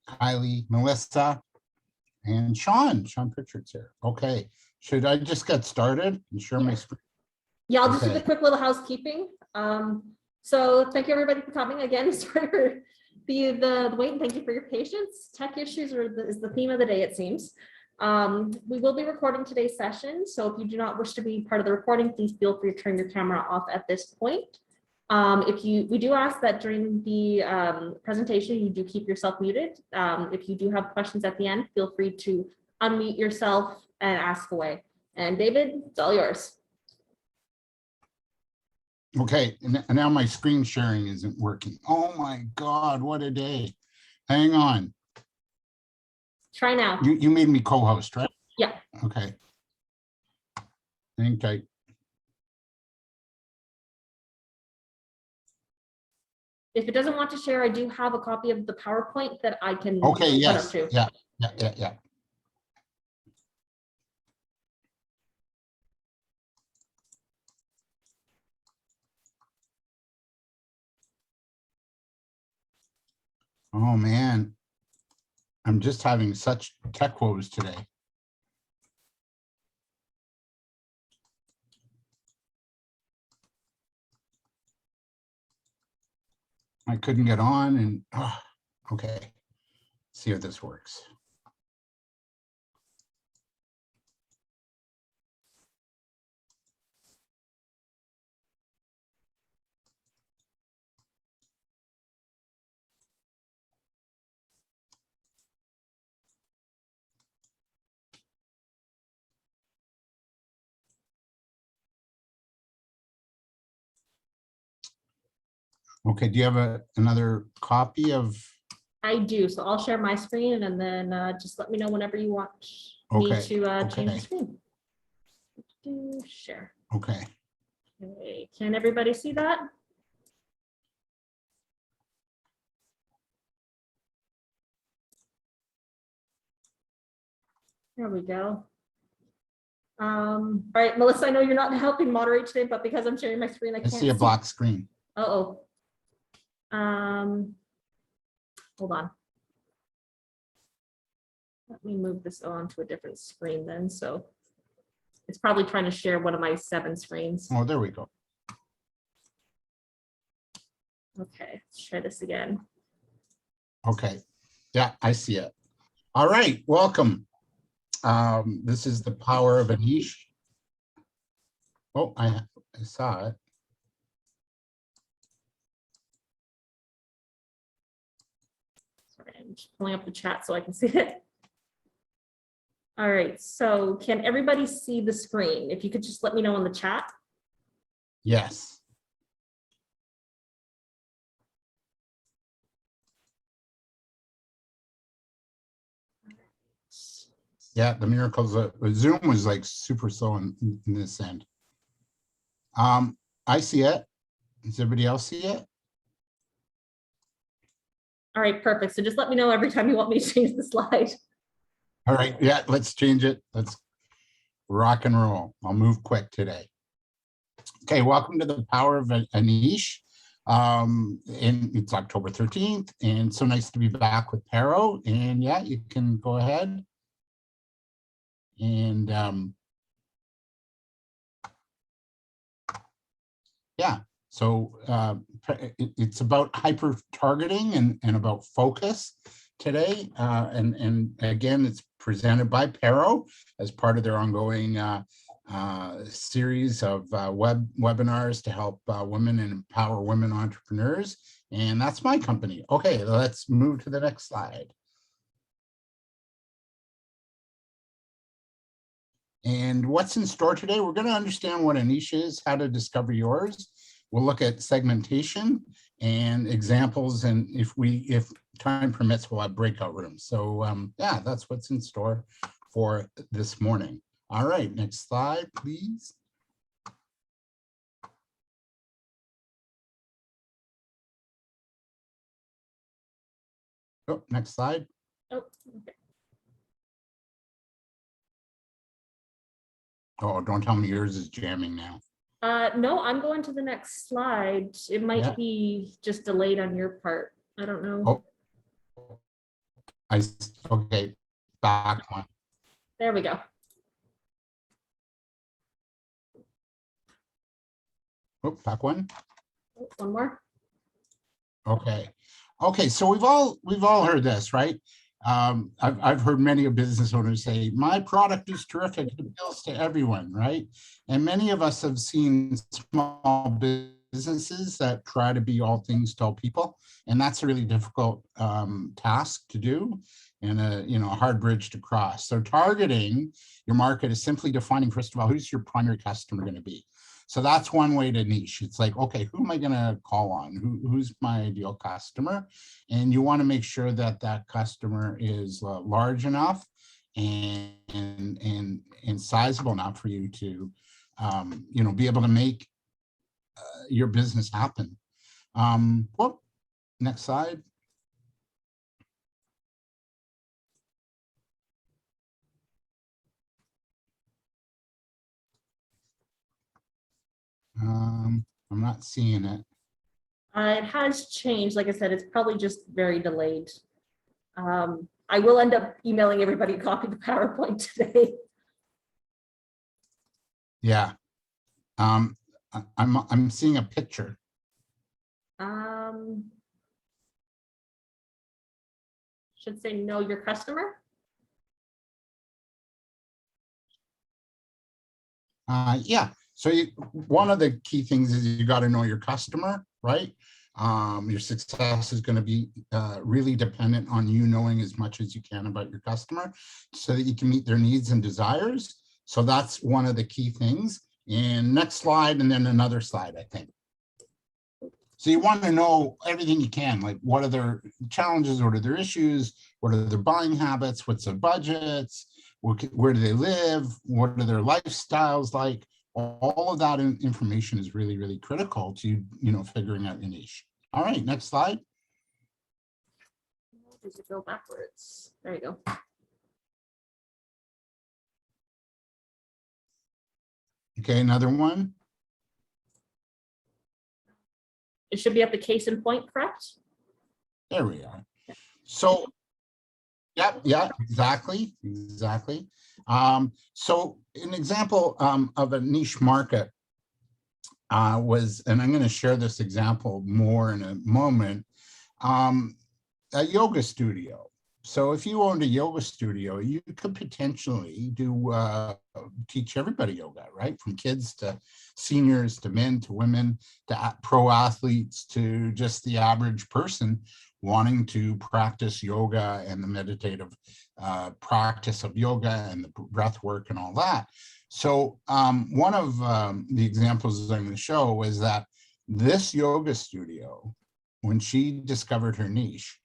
Kylie, Melissa, and Sean Pritchard's here. Okay, should I just get started and share my screen? Yeah, I'll just do Okay. the quick little housekeeping. So thank you everybody for coming again. Sorry for the wait, and thank you for your patience. Tech issues is the theme of the day, it seems. We will be recording today's session, so if you do not wish to be part of the recording, please feel free to turn your camera off at this point. We do ask that during the presentation, you do keep yourself muted. If you do have questions at the end, feel free to unmute yourself and ask away. And David, it's all yours. Okay, and now my screen sharing isn't working. Oh my God, what a day. Hang on. Try now. You made me co-host, right? Yeah. Okay. Hang tight. If it doesn't want to share, I do have a copy of the PowerPoint that I can Okay, put yes. up to. Yeah. Oh man, I'm just having such tech woes today. I couldn't get on and, okay. See if this works. Okay, do you have another copy of? I do, so I'll share my screen and then just let me know whenever you want me to change the screen. Share. Okay. Okay, can everybody see that? There we go. All right, Melissa, I know you're not helping moderate today, but because I'm sharing my screen, I can't see a black screen. Uh-oh. Hold on. Let me move this on to a different screen then. So it's probably trying to share one of my 7 screens. Oh, there we go. Okay, let's try this again. Okay. Yeah, I see it. All right, welcome. This is the power of a niche. Oh, I saw it. Sorry, I'm just pulling up the chat so I can see it. All right, so can everybody see the screen? If you could just let me know in the chat. Yes. Yeah, the miracles of Zoom was like super slow in this end. I see it. Does everybody else see it? All right, perfect. So just let me know every time you want me to change the slide. All right, yeah, let's change it. Let's rock and roll. I'll move quick today. Okay, welcome to the power of a niche. And it's October 13th, and so nice to be back with PARO. And yeah, you can go ahead. And yeah, so it's about hyper targeting and about focus today. And again, it's presented by PARO as part of their ongoing series of webinars to help women and empower women entrepreneurs. And that's my company. Okay, let's move to the next slide. And what's in store today? We're going to understand what a niche is, how to discover yours. We'll look at segmentation and examples, and if time permits, we'll have breakout rooms. So yeah, that's what's in store for this morning. All right, next slide, please. Oh, next slide. Oh, okay. Oh, don't tell me yours is jamming now. No, I'm going to the next slide. It might be just delayed on your part. I don't know. Oh. Okay, back one. There we go. Oh, back one. Oh, one more. Okay. Okay, so we've all heard this, right? I've heard many of business owners say, my product is terrific, it appeals to everyone, right? And many of us have seen small businesses that try to be all things to all people, and that's a really difficult task to do, and a hard bridge to cross. So targeting your market is simply defining, first of all, who's your primary customer going to be. So that's one way to niche. It's like, okay, who am I going to call on? Who's my ideal customer? And you want to make sure that that customer is large enough and sizable enough for you to, be able to make your business happen. Whoop, next slide. I'm not seeing it. It has changed. Like I said, it's probably just very delayed. I will end up emailing everybody a copy of the PowerPoint today. Yeah. I'm seeing a picture. Should say know your customer. Yeah. So one of the key things is you got to know your customer, right? Your success is going to be really dependent on you knowing as much as you can about your customer so that you can meet their needs and desires. So that's one of the key things. And next slide, and then another slide, I think. So you want to know everything you can, like what are their challenges, what are their issues, what are their buying habits, what's their budgets, where do they live, what are their lifestyles like. All of that information is really, really critical to, figuring out your niche. All right, next slide. Does it go backwards? There you go. Okay, another one. It should be up to case in point, correct? There we are. So, yeah, exactly. So an example of a niche market was, and I'm going to share this example more in a moment, a yoga studio. So if you owned a yoga studio, you could potentially teach everybody yoga, right? From kids to seniors, to men, to women, to pro athletes, to just the average person wanting to practice yoga and the meditative practice of yoga and the breath work and all that. So one of the examples I'm going to show is that this yoga studio, when she discovered her niche,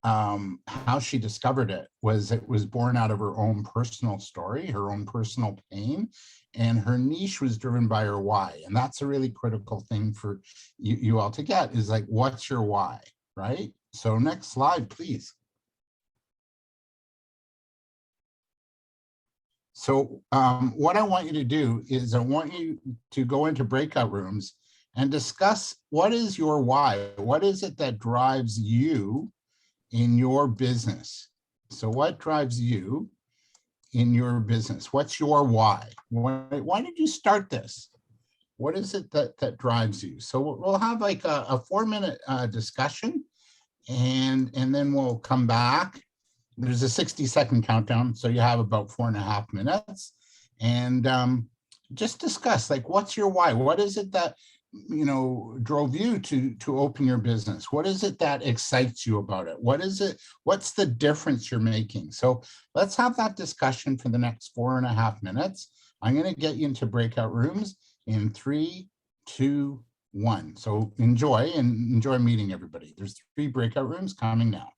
how she discovered it was born out of her own personal story, her own personal pain, and her niche was driven by her why. And that's a really critical thing for you all to get, is like, what's your why, right? So next slide, please. So what I want you to do is I want you to go into breakout rooms and discuss what is your why. What is it that drives you in your business? So what drives you in your business? What's your why? Why did you start this? What is it that drives you? So we'll have like a 4-minute discussion, and then we'll come back. There's a 60-second countdown, so you have about 4.5 minutes, and just discuss, like, what's your why? What is it that drove you to open your business? What is it that excites you about it? What's the difference you're making? So let's have that discussion for the next 4.5 minutes. I'm going to get you into breakout rooms in 3, 2, 1. So enjoy meeting everybody. There's 3 breakout rooms coming now.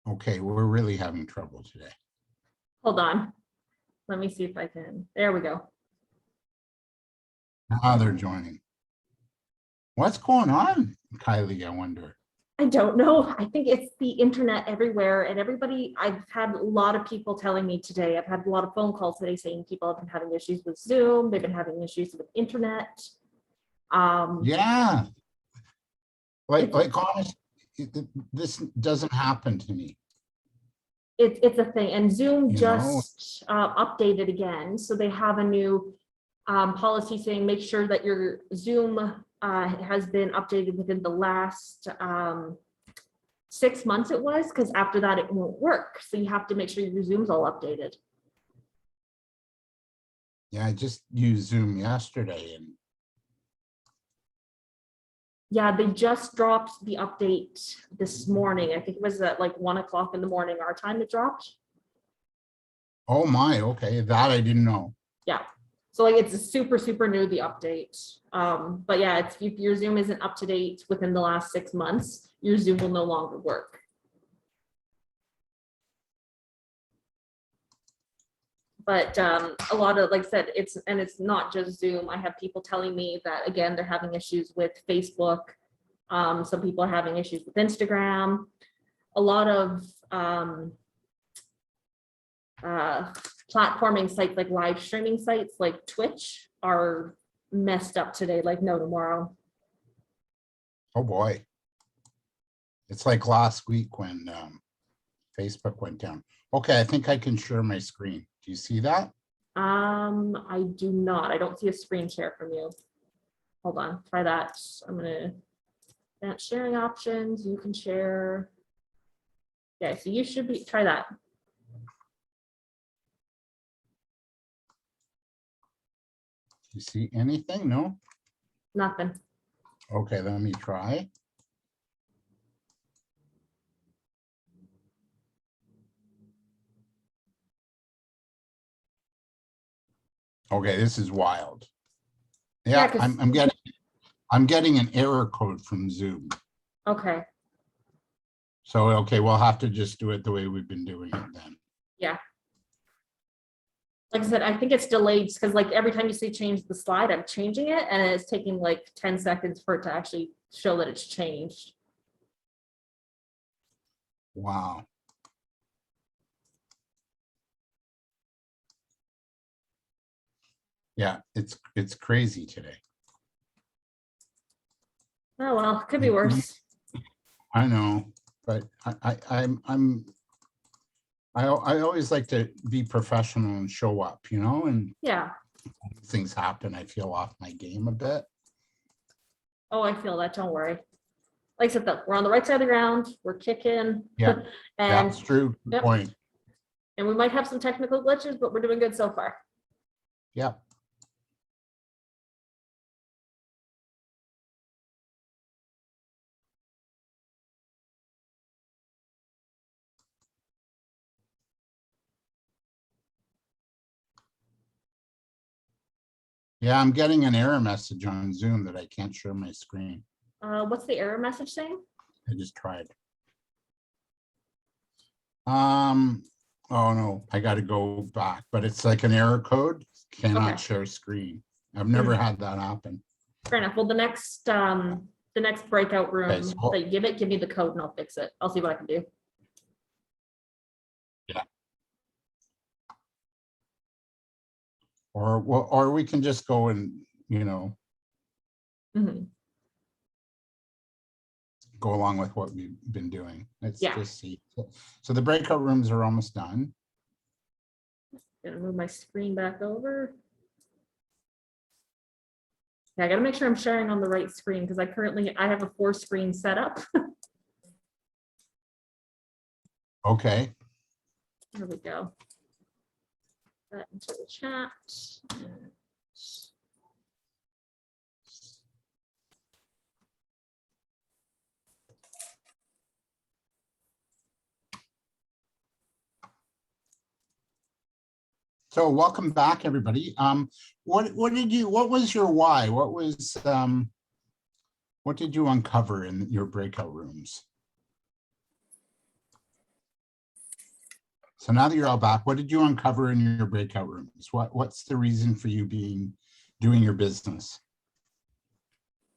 Okay, we're really having trouble today. Hold on. Let me see if I can. There we go. Now they're joining. What's going on, Kylie, I wonder? I don't know. I think it's the internet everywhere and everybody, I've had a lot of people telling me today, I've had a lot of phone calls today saying people have been having issues with Zoom. They've been having issues with internet. Yeah, like, It's- honest, this doesn't happen to me, it's a thing, and Zoom you know? just updated again. So they have a new policy saying, make sure that your Zoom has been updated within the last 6 months it was, because after that it won't work. So you have to make sure your Zoom's all updated. Yeah, I just used Zoom yesterday and Yeah, they just dropped the update this morning. I think it was at like 1 o'clock in the morning, our time it dropped. oh my, okay, that I didn't know. Yeah. So like it's a super, super new, the update. But yeah, it's, if your Zoom isn't up to date within the last 6 months, your Zoom will no longer work. But a lot of, like I said, it's not just Zoom. I have people telling me that, again, they're having issues with Facebook. Some people are having issues with Instagram. A lot of platforming sites, like live streaming sites like Twitch, are messed up today, like no tomorrow. Oh boy. It's like last week when Facebook went down. Okay, I think I can share my screen. Do you see that? I do not. I don't see a screen share from you. Hold on, try that. I'm gonna advanced sharing options. You can share. Okay, so you should be, try that. You see anything? No? Nothing. Okay, let me try. Okay, this is wild. Yeah, 'cause- I'm getting an error code from Zoom. Okay, So okay, we'll have to just do it the way we've been doing it then. yeah. Like I said, I think it's delayed because like every time you say change the slide, I'm changing it and it's taking like 10 seconds for it to actually show that it's changed. Wow. Yeah, it's crazy today. Oh, well, could be worse. I know, but I always like to be professional and show up, you know, and Yeah. things happen. I feel off my game a bit. Oh, I feel that. Don't worry. Like I said, though, we're on the right side of the ground. We're kicking. Yeah, and that's true. Good yep. point. And we might have some technical glitches, but we're doing good so far. Yeah. Yeah, I'm getting an error message on Zoom that I can't share my screen. What's the error message saying? I just tried. Oh no, I got to go back, but it's like an error code, cannot share screen. I've never had that happen. Fair enough. Well, the next breakout room Okay, so- that you give me the code and I'll fix it. I'll see what I can do. Yeah. Or we can just go and, you know, go along with what we've been doing. Let's just see. So the breakout rooms are almost done. Gonna move my screen back over. Yeah, I gotta make sure I'm sharing on the right screen because I have a 4-screen setup. Okay. There we go. That into the chat. So welcome back, everybody. What was your why? What did you uncover in your breakout rooms? So now that you're all back, what did you uncover in your breakout rooms? What's the reason for you doing your business?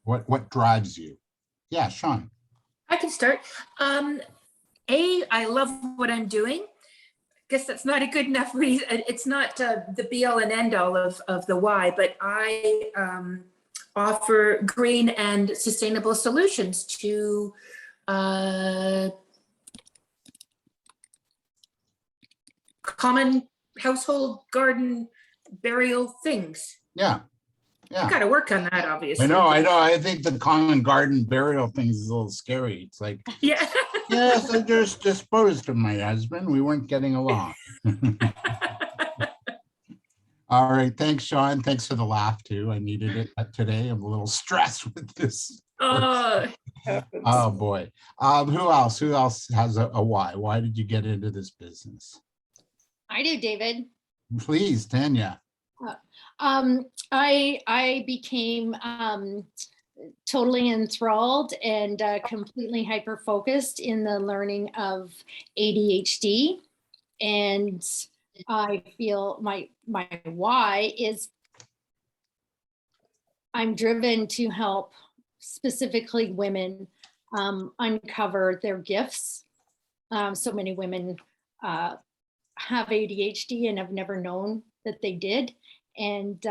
What drives you? Yeah, Sean. I can start. I love what I'm doing. Guess that's not a good enough reason. It's not the be all and end all of the why, but I offer green and sustainable solutions to common household garden burial things. Yeah, I yeah. got to work on that, obviously. I know. I think the common garden burial thing is a little scary. It's like, Yeah. yes, I just disposed of my husband. We weren't getting along. All right. Thanks, Sean. Thanks for the laugh too. I needed it today. I'm a little stressed with this. Oh boy. Who else? Who else has a why? Why did you get into this business? I do, David. Please, Tanya. I became totally enthralled and completely hyper-focused in the learning of ADHD. And I feel my why is I'm driven to help specifically women uncover their gifts. So many women have ADHD and have never known that they did. And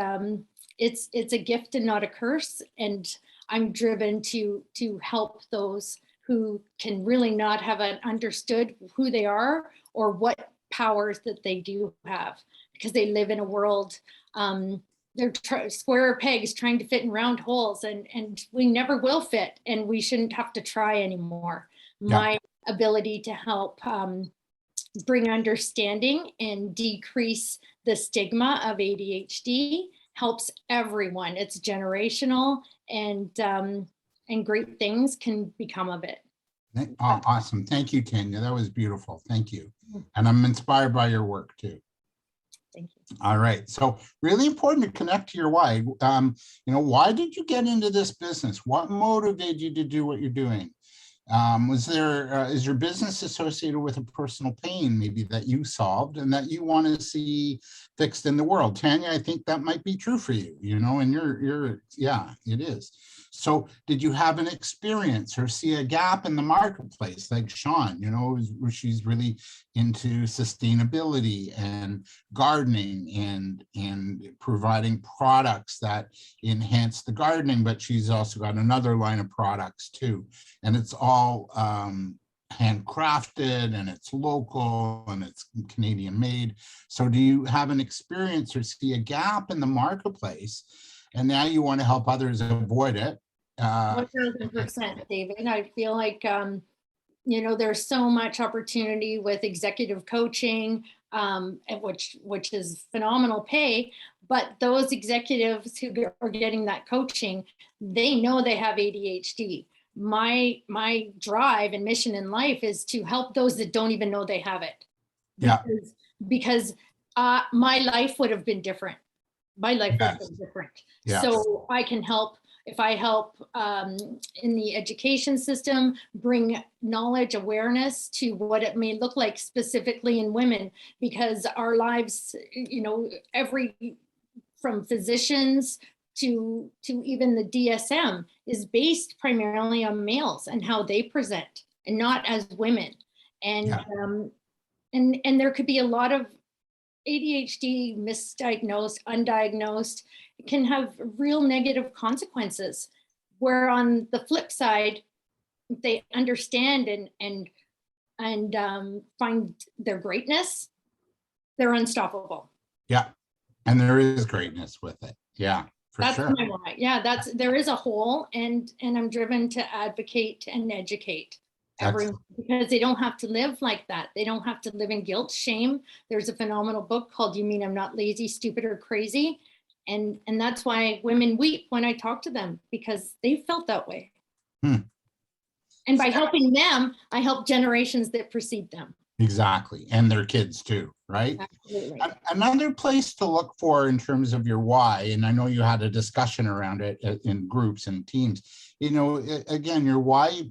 it's a gift and not a curse. And I'm driven to help those who can really not have understood who they are or what powers that they do have, because they live in a world, they're square pegs trying to fit in round holes, and we never will fit, and we shouldn't have to try anymore. Yeah. My ability to help bring understanding and decrease the stigma of ADHD helps everyone. It's generational, and great things can become of it. Awesome. Thank you, Tanya. That was beautiful. Thank you. And I'm inspired by your work too. Thank you. All right. So really important to connect to your why. Why did you get into this business? What motivated you to do what you're doing? Is your business associated with a personal pain maybe that you solved and that you want to see fixed in the world? Tanya, I think that might be true for you, and yeah, it is. So did you have an experience or see a gap in the marketplace like Sean, where she's really into sustainability and gardening and providing products that enhance the gardening, but she's also got another line of products too. And it's all handcrafted and it's local and it's Canadian made. So do you have an experience or see a gap in the marketplace and now you want to help others avoid it? 1000%, David. I feel like, there's so much opportunity with executive coaching, which is phenomenal pay, but those executives who are getting that coaching, they know they have ADHD. My drive and mission in life is to help those that don't even know they have it. Yeah. Because my life would have been different. My life would have been different. Yes. So I can help. If I help in the education system, bring knowledge, awareness to what it may look like specifically in women, because our lives, from physicians to even the DSM is based primarily on males and how they present and not as women. And, and there could be a lot of ADHD misdiagnosed, undiagnosed. It can have real negative consequences, where on the flip side, if they understand and find their greatness, they're unstoppable. Yeah. And there is greatness with it. Yeah, that's sure. My why. Yeah, there is a hole, and I'm driven to advocate and educate everyone, because they don't have to live like that. They don't have to live in guilt, shame. There's a phenomenal book called You Mean I'm Not Lazy, Stupid, or Crazy? And that's why women weep when I talk to them, because they felt that way. And by helping them, I help generations that precede them. Exactly. And their kids too, right? Absolutely. Another place to look for in terms of your why, and I know you had a discussion around it in groups and teams, again, your why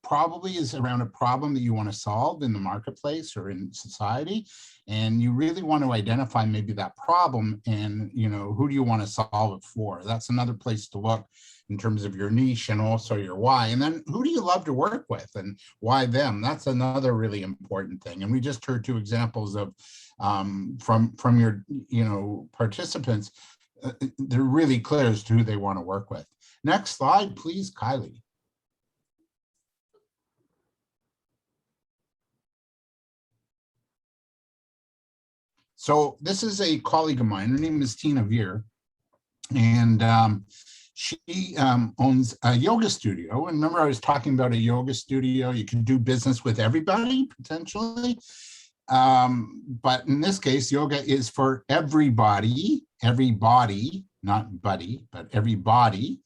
probably is around a problem that you want to solve in the marketplace or in society. And you really want to identify maybe that problem and, who do you want to solve it for? That's another place to look in terms of your niche and also your why. And then who do you love to work with and why them? That's another really important thing. And we just heard two examples of from your, participants. They're really clear as to who they want to work with. Next slide, please, Kylie. So this is a colleague of mine. Her name is Tina Veer, and she owns a yoga studio. And remember, I was talking about a yoga studio. You can do business with everybody potentially, but in this case, yoga is for everybody, not buddy, but everybody.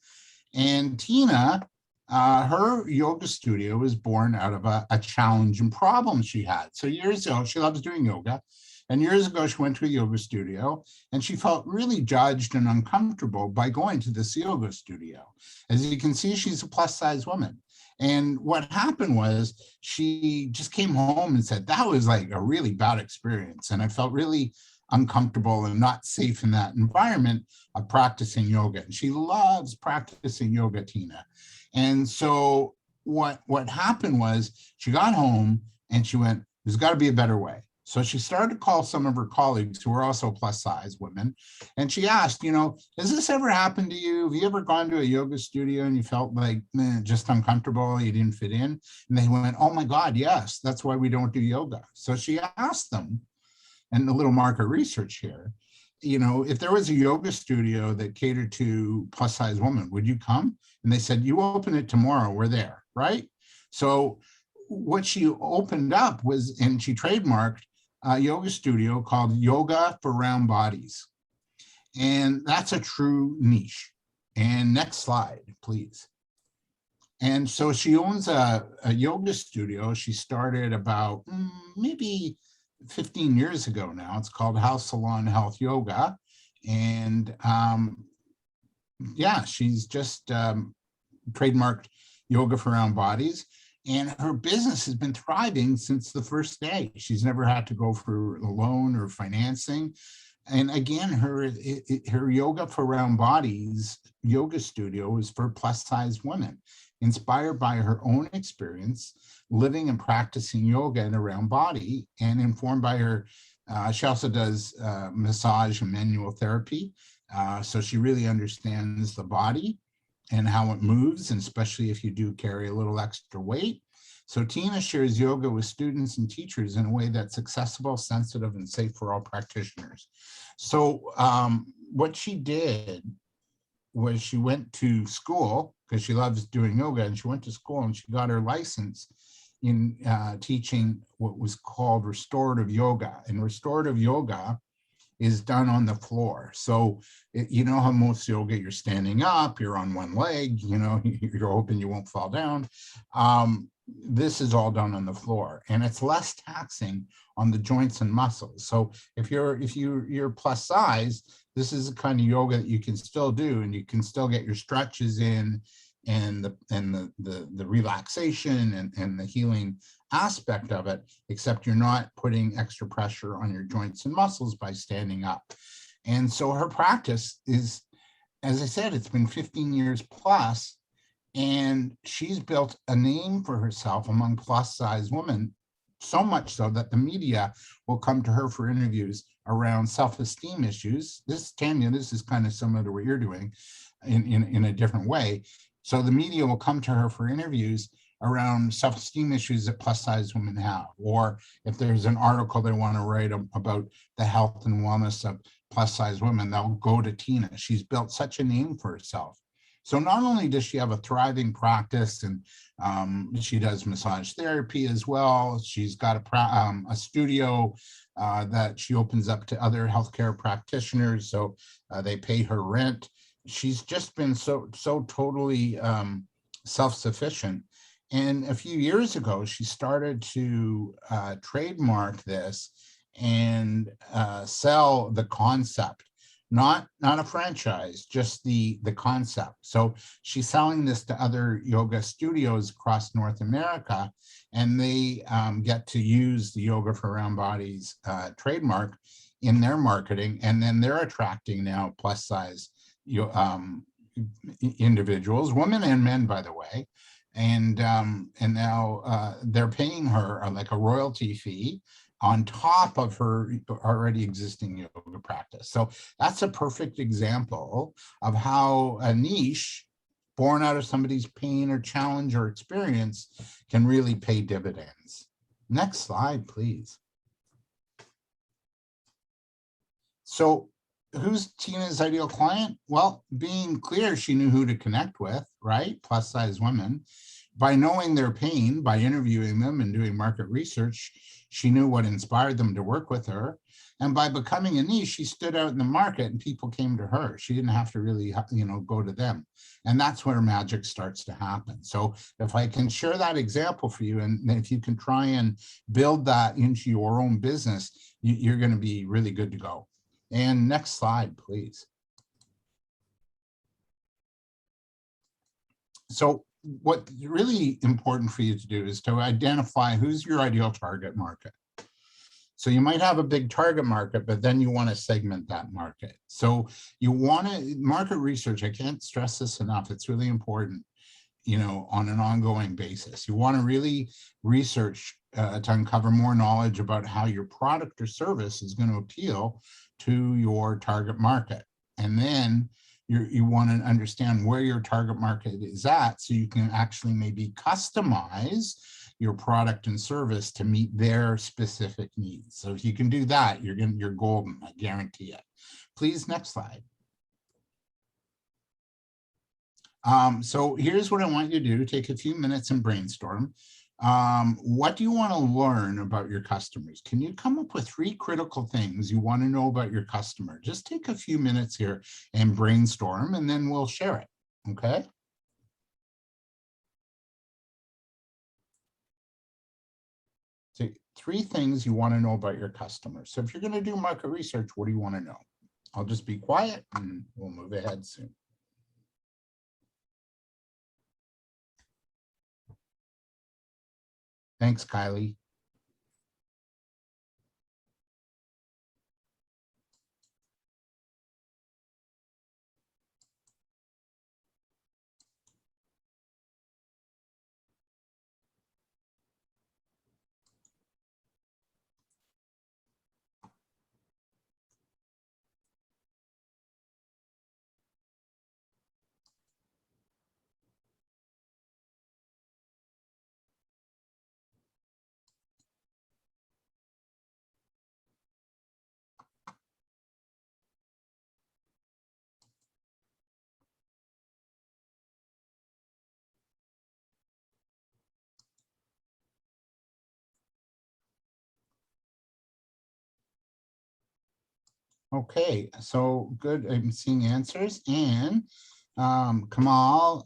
And Tina, her yoga studio was born out of a challenge and problem she had. So years ago, she loves doing yoga. And years ago, she went to a yoga studio and she felt really judged and uncomfortable by going to this yoga studio. As you can see, she's a plus size woman. And what happened was she just came home and said, that was like a really bad experience. And I felt really uncomfortable and not safe in that environment of practicing yoga. And she loves practicing yoga, Tina. And so what happened was she got home and she went, there's got to be a better way. So she started to call some of her colleagues who were also plus size women. And she asked, has this ever happened to you? Have you ever gone to a yoga studio and you felt like just uncomfortable, you didn't fit in? And they went, oh my God, yes, that's why we don't do yoga. So she asked them, and a little market research here, if there was a yoga studio that catered to plus size women, would you come? And they said, you open it tomorrow, we're there, right? So what she opened up was, and she trademarked a yoga studio called Yoga for Round Bodies. And that's a true niche. And next slide, please. And so she owns a yoga studio. She started about maybe 15 years ago now. It's called House Salon Health Yoga. And she's just trademarked Yoga for Round Bodies. And her business has been thriving since the first day. She's never had to go for a loan or financing. And again, her Yoga for Round Bodies yoga studio is for plus size women, inspired by her own experience living and practicing yoga in a round body, and informed by her. She also does massage and manual therapy. So she really understands the body and how it moves, and especially if you do carry a little extra weight. So Tina shares yoga with students and teachers in a way that's accessible, sensitive, and safe for all practitioners. So what she did was she went to school, because she loves doing yoga, and she went to school and she got her license in teaching what was called restorative yoga. And restorative yoga is done on the floor. So how most yoga, you're standing up, you're on one leg, you're hoping you won't fall down. This is all done on the floor, and it's less taxing on the joints and muscles. So if you're plus size, this is the kind of yoga that you can still do, and you can still get your stretches in, and the relaxation and the healing aspect of it, except you're not putting extra pressure on your joints and muscles by standing up. And so her practice is, as I said, it's been 15 years plus, and she's built a name for herself among plus size women, so much so that the media will come to her for interviews around self-esteem issues. Tanya, this is kind of similar to what you're doing in a different way. So the media will come to her for interviews around self-esteem issues that plus size women have, or if there's an article they want to write about the health and wellness of plus size women, they'll go to Tina. She's built such a name for herself. So not only does she have a thriving practice, and she does massage therapy as well, she's got a studio that she opens up to other healthcare practitioners, so they pay her rent. She's just been so totally self-sufficient. And a few years ago, she started to trademark this and sell the concept not a franchise, just the concept. So she's selling this to other yoga studios across North America, and they get to use the Yoga for Round Bodies trademark in their marketing, and then they're attracting now plus size individuals, women and men, by the way, and now they're paying her like a royalty fee on top of her already existing yoga practice. So that's a perfect example of how a niche born out of somebody's pain or challenge or experience can really pay dividends. Next slide, please. So who's Tina's ideal client? Well, being clear, she knew who to connect with, right? Plus size women. By knowing their pain, by interviewing them and doing market research, she knew what inspired them to work with her. And by becoming a niche, she stood out in the market and people came to her. She didn't have to really, go to them. And that's where magic starts to happen. So if I can share that example for you, and if you can try and build that into your own business, you're going to be really good to go. And next slide, please. So what's really important for you to do is to identify who's your ideal target market. So you might have a big target market, but then you want to segment that market. So you want to market research. I can't stress this enough. It's really important, on an ongoing basis. You want to really research to uncover more knowledge about how your product or service is going to appeal to your target market. And then you want to understand where your target market is at, so you can actually maybe customize your product and service to meet their specific needs. So if you can do that, you're golden, I guarantee it. Please, next slide. So here's what I want you to do. Take a few minutes and brainstorm. What do you want to learn about your customers? Can you come up with 3 critical things you want to know about your customer? Just take a few minutes here and brainstorm, and then we'll share it, okay? So 3 things you want to know about your customers. So if you're going to do market research, what do you want to know? I'll just be quiet and we'll move ahead soon. Thanks, Kylie. Okay, so good. I'm seeing answers. And Kamal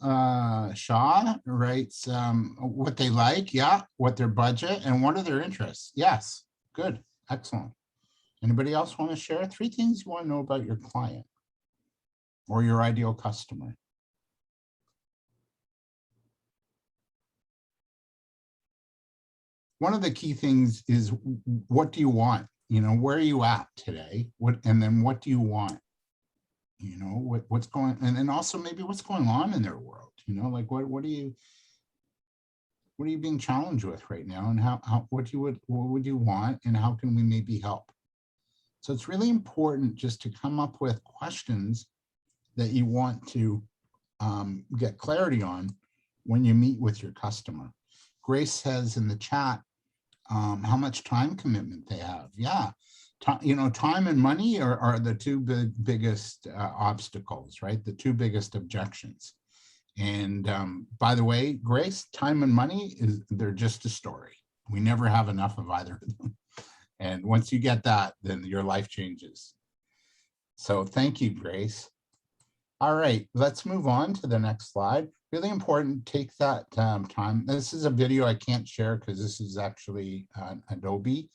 Shah writes what they like, yeah, what their budget, and what are their interests. Yes, good, excellent. Anybody else want to share 3 things you want to know about your client or your ideal customer? One of the key things is, what do you want? Where are you at today? And then what do you want? What's going, and then also maybe what's going on in their world, like what are you being challenged with right now, and what would you want, and how can we maybe help? So it's really important just to come up with questions that you want to get clarity on when you meet with your customer. Grace says in the chat, how much time commitment they have. Yeah, time and money are the 2 biggest obstacles, right? The 2 biggest objections. And by the way, Grace, time and money, they're just a story. We never have enough of either of them. And once you get that, then your life changes. So thank you, Grace. All right, let's move on to the next slide. Really important, take that time. This is a video I can't share because this is actually Adobe.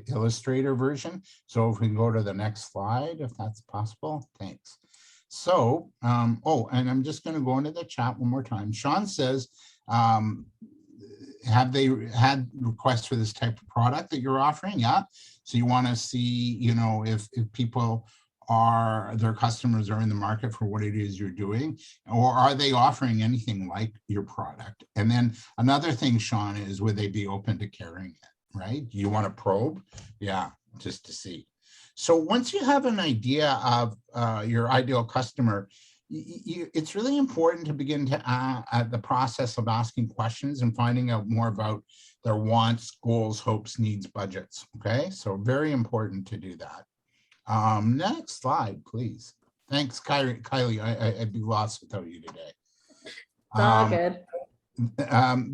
Illustrator version. So if we can go to the next slide, if that's possible, thanks. So, oh, and I'm just going to go into the chat one more time. Sean says, have they had requests for this type of product that you're offering? Yeah. So you want to see, you know, if people are, their customers are in the market for what it is you're doing, or are they offering anything like your product? And then another thing, Sean, is would they be open to carrying it, right? You want to probe? Yeah, just to see. So once you have an idea of your ideal customer, it's really important to begin to the process of asking questions and finding out more about their wants, goals, hopes, needs, budgets. Okay, so very important to do that. Next slide, please. Thanks, Kylie. I'd be lost without you today. It's all good.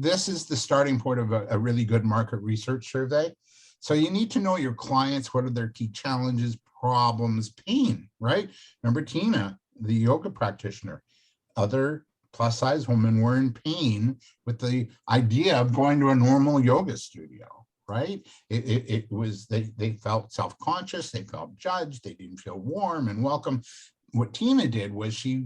This is the starting point of a really good market research survey. So you need to know your clients, what are their key challenges, problems, pain, right? Remember Tina, the yoga practitioner, other plus size women were in pain with the idea of going to a normal yoga studio, right? It was, they felt self-conscious, they felt judged, they didn't feel warm and welcome. What Tina did was she,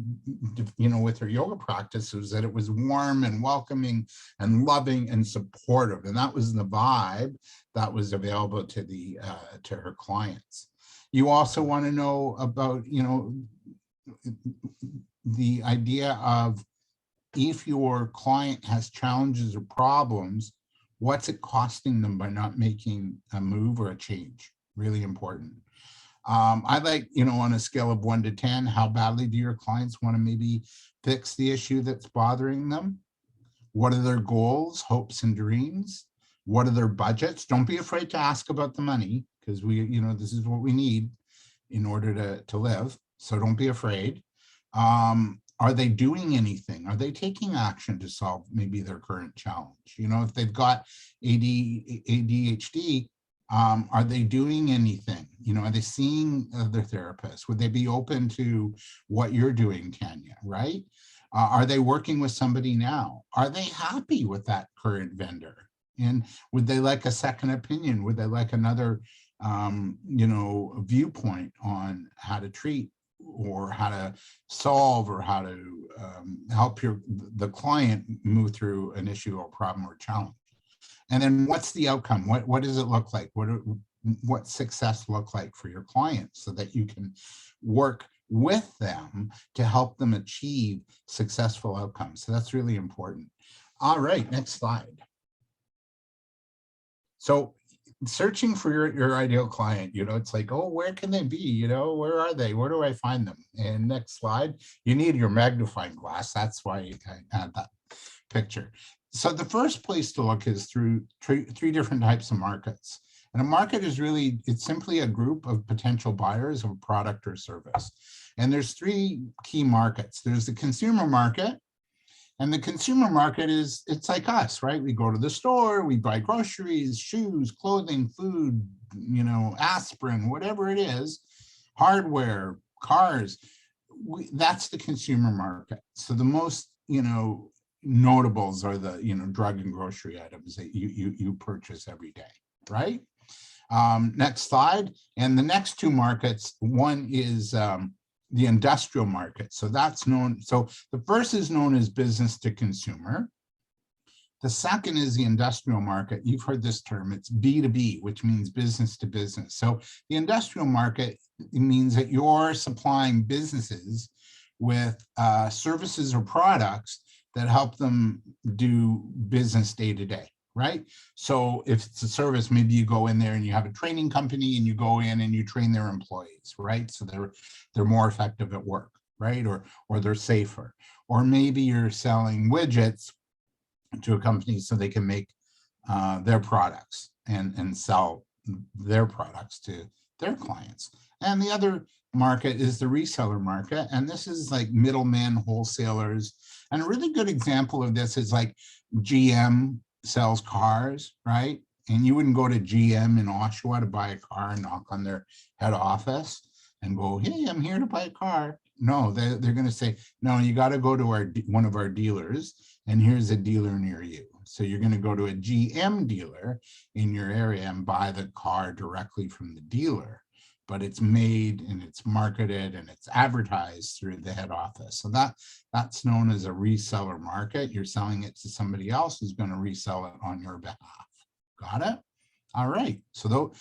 you know, with her yoga practice was that it was warm and welcoming and loving and supportive. And that was the vibe that was available to the to her clients. You also want to know about, you know, the idea of if your client has challenges or problems, what's it costing them by not making a move or a change? Really important. I'd like, you know, on a scale of 1 to 10, how badly do your clients want to maybe fix the issue that's bothering them? What are their goals, hopes, and dreams? What are their budgets? Don't be afraid to ask about the money, because we, you know, this is what we need in order to live. So don't be afraid. Are they doing anything? Are they taking action to solve maybe their current challenge? You know, if they've got ADHD, are they doing anything? You know, are they seeing other therapists? Would they be open to what you're doing, Tanya, right? Are they working with somebody now? Are they happy with that current vendor? And would they like a second opinion? Would they like another, you know, viewpoint on how to treat or how to solve or how to help the client move through an issue or problem or challenge? And then what's the outcome? What does it look like? What success look like for your clients so that you can work with them to help them achieve successful outcomes? So that's really important. All right, next slide. So searching for your ideal client, you know, it's like, oh, where can they be? You know, where are they? Where do I find them? And next slide, you need your magnifying glass. That's why I had that picture. So the first place to look is through three different types of markets. And a market is really, it's simply a group of potential buyers of a product or service. And there's three key markets. There's the consumer market. And the consumer market is, it's like us, right? We go to the store, we buy groceries, shoes, clothing, food, you know, aspirin, whatever it is, hardware, cars. That's the consumer market. So the most, you know, notables are the, you know, drug and grocery items that you purchase every day, right? Next slide. And the next two markets, one is the industrial market. So that's known. So the first is known as business to consumer. The second is the industrial market. You've heard this term. It's B2B, which means business to business. So the industrial market means that you're supplying businesses with services or products that help them do business day to day, right? So if it's a service, maybe you go in there and you have a training company and you go in and you train their employees, right? So they're more effective at work, right? Or they're safer. Or maybe you're selling widgets to a company so they can make their products and sell their products to their clients. And the other market is the reseller market. And this is like middlemen, wholesalers. And a really good example of this is like GM sells cars, right? And you wouldn't go to GM in Oshawa to buy a car and knock on their head office and go, hey, I'm here to buy a car. No, they're going to say, no, you got to go to one of our dealers, and here's a dealer near you. So you're going to go to a GM dealer in your area and buy the car directly from the dealer, but it's made and it's marketed and it's advertised through the head office. So that's known as a reseller market. You're selling it to somebody else who's going to resell it on your behalf. Got it? All right. So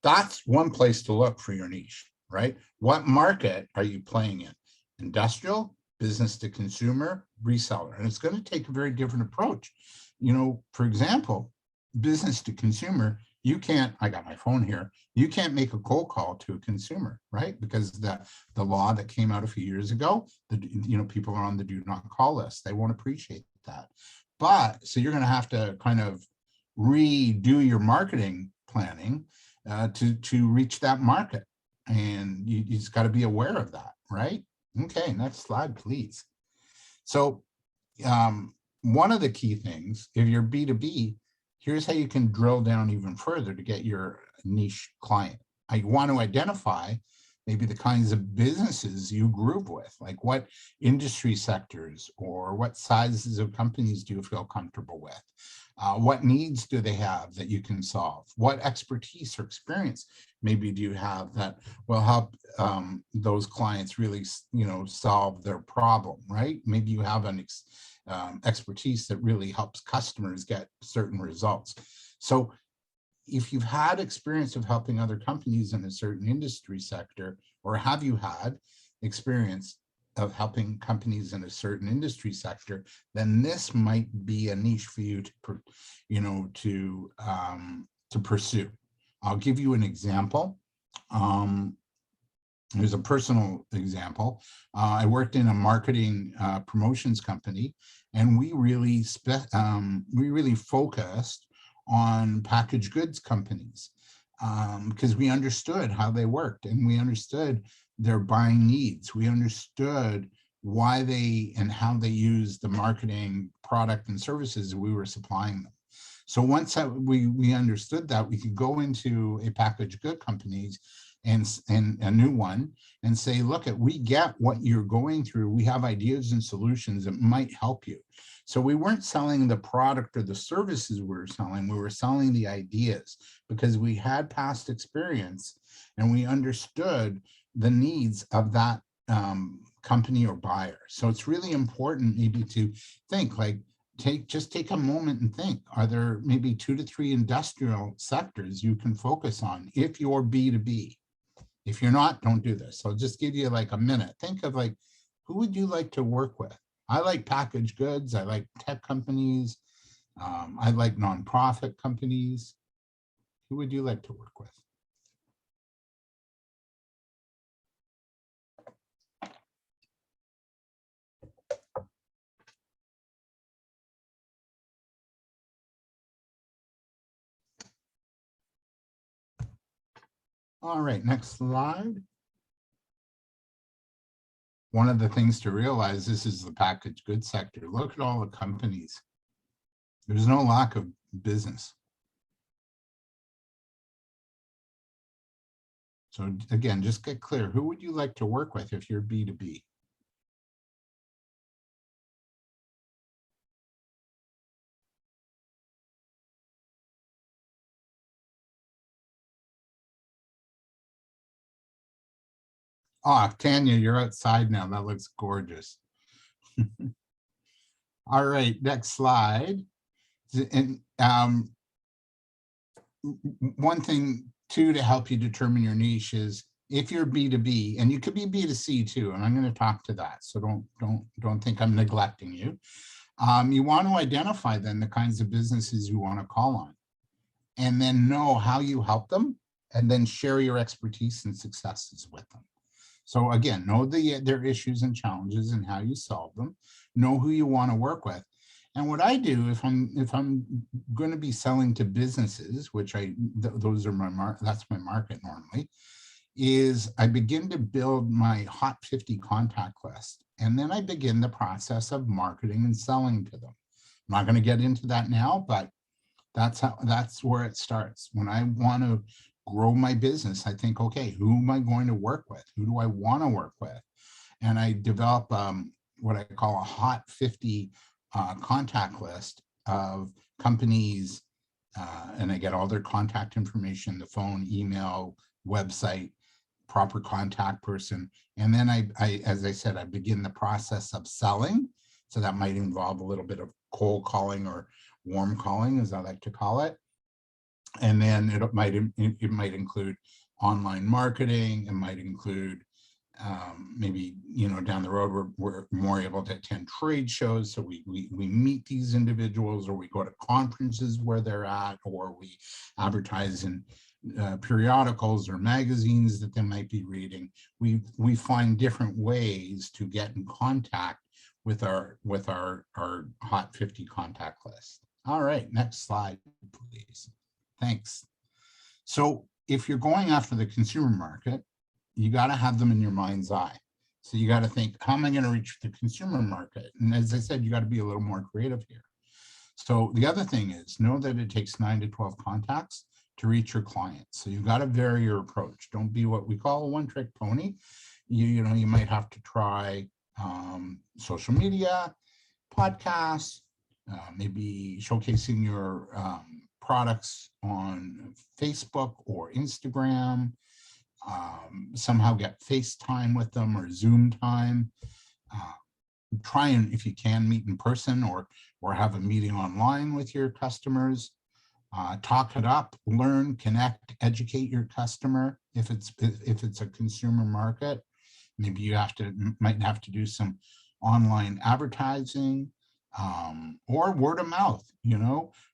that's one place to look for your niche, right? What market are you playing in? Industrial, business to consumer, reseller. And it's going to take a very different approach. You know, for example, business to consumer, you can't, I got my phone here, you can't make a cold call to a consumer, right? Because the law that came out a few years ago, people are on the do not call list. They won't appreciate that. But so you're going to have to kind of redo your marketing planning to reach that market. And you just got to be aware of that, right? Okay, next slide, please. So one of the key things, if you're B2B, here's how you can drill down even further to get your niche client. I want to identify maybe the kinds of businesses you group with, like what industry sectors or what sizes of companies do you feel comfortable with? What needs do they have that you can solve? What expertise or experience maybe do you have that will help those clients really, solve their problem, right? Maybe you have an expertise that really helps customers get certain results. So if you've had experience of helping other companies in a certain industry sector, or have you had experience of helping companies in a certain industry sector, then this might be a niche for you to pursue. I'll give you an example. There's a personal example. I worked in a marketing promotions company, and we really focused on packaged goods companies because we understood how they worked and we understood their buying needs. We understood why they and how they used the marketing product and services we were supplying them. So once we understood that, we could go into a packaged good companies and a new one and say, look, we get what you're going through. We have ideas and solutions that might help you. So we weren't selling the product or the services we were selling the ideas because we had past experience and we understood the needs of that company or buyer. So it's really important maybe to think just take a moment and think, are there maybe 2 to 3 industrial sectors you can focus on if you're B2B? If you're not, don't do this. So I'll just give you like a minute. Think of who would you like to work with? I like packaged goods. I like tech companies. I like nonprofit companies. Who would you like to work with? All right, next slide. One of the things to realize, this is the packaged goods sector. Look at all the companies. There's no lack of business. So again, just get clear. Who would you like to work with if you're B2B? Oh, Tanya, you're outside now. That looks gorgeous. All right, next slide. And one thing too to help you determine your niche is if you're B2B, and you could be B2C too, and I'm going to talk to that. So don't think I'm neglecting you. You want to identify then the kinds of businesses you want to call on, and then know how you help them, and then share your expertise and successes with them. So again, know their issues and challenges and how you solve them. Know who you want to work with. And what I do if I'm going to be selling to businesses, which that's my market normally, is I begin to build my hot 50 contact list, and then I begin the process of marketing and selling to them. I'm not going to get into that now, but that's where it starts. When I want to grow my business, I think, okay, who am I going to work with? Who do I want to work with? And I develop what I call a hot 50 contact list. of companies, and I get all their contact information, the phone, email, website, proper contact person. And then as I said, I begin the process of selling. So that might involve a little bit of cold calling or warm calling, as I like to call it. And then it might include online marketing. It might include maybe, down the road, we're more able to attend trade shows. So we meet these individuals, or we go to conferences where they're at, or we advertise in periodicals or magazines that they might be reading. We find different ways to get in contact with our Hot 50 contact list. All right, next slide, please. Thanks. So if you're going after the consumer market, you got to have them in your mind's eye. So you got to think, how am I going to reach the consumer market? And as I said, you got to be a little more creative here. So the other thing is, know that it takes 9 to 12 contacts to reach your clients. So you've got to vary your approach. Don't be what we call a one-trick pony. You might have to try social media, podcasts, maybe showcasing your products on Facebook or Instagram. Somehow get FaceTime with them or Zoom time. Try and, if you can, meet in person or have a meeting online with your customers. Talk it up, learn, connect, educate your customer. If it's a consumer market, maybe you might have to do some online advertising, or word of mouth.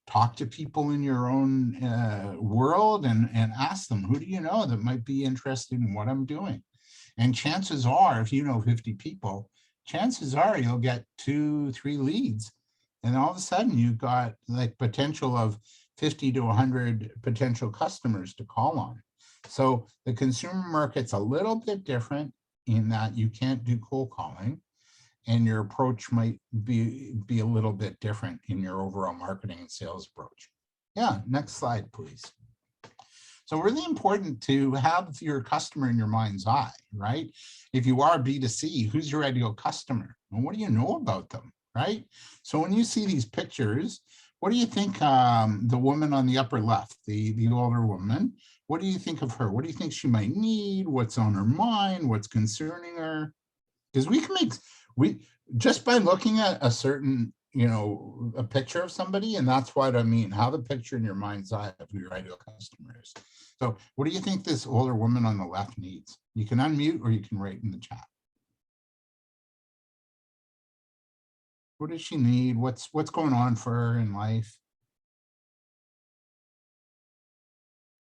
Talk to people in your own world and ask them, who do you know that might be interested in what I'm doing? And chances are, if you know 50 people, chances are you'll get 2-3 leads. And all of a sudden you've got like potential of 50 to 100 potential customers to call on. So the consumer market's a little bit different in that you can't do cold calling, and your approach might be a little bit different in your overall marketing and sales approach. Yeah, next slide, please. So really important to have your customer in your mind's eye, right? If you are B2C, who's your ideal customer? And what do you know about them, right? So when you see these pictures, what do you think, the woman on the upper left, the older woman, what do you think of her? What do you think she might need? What's on her mind? What's concerning her? Because just by looking at a certain, a picture of somebody, and that's what I mean, have a picture in your mind's eye of who your ideal customer is. So what do you think this older woman on the left needs? You can unmute or you can write in the chat. What does she need? What's going on for her in life?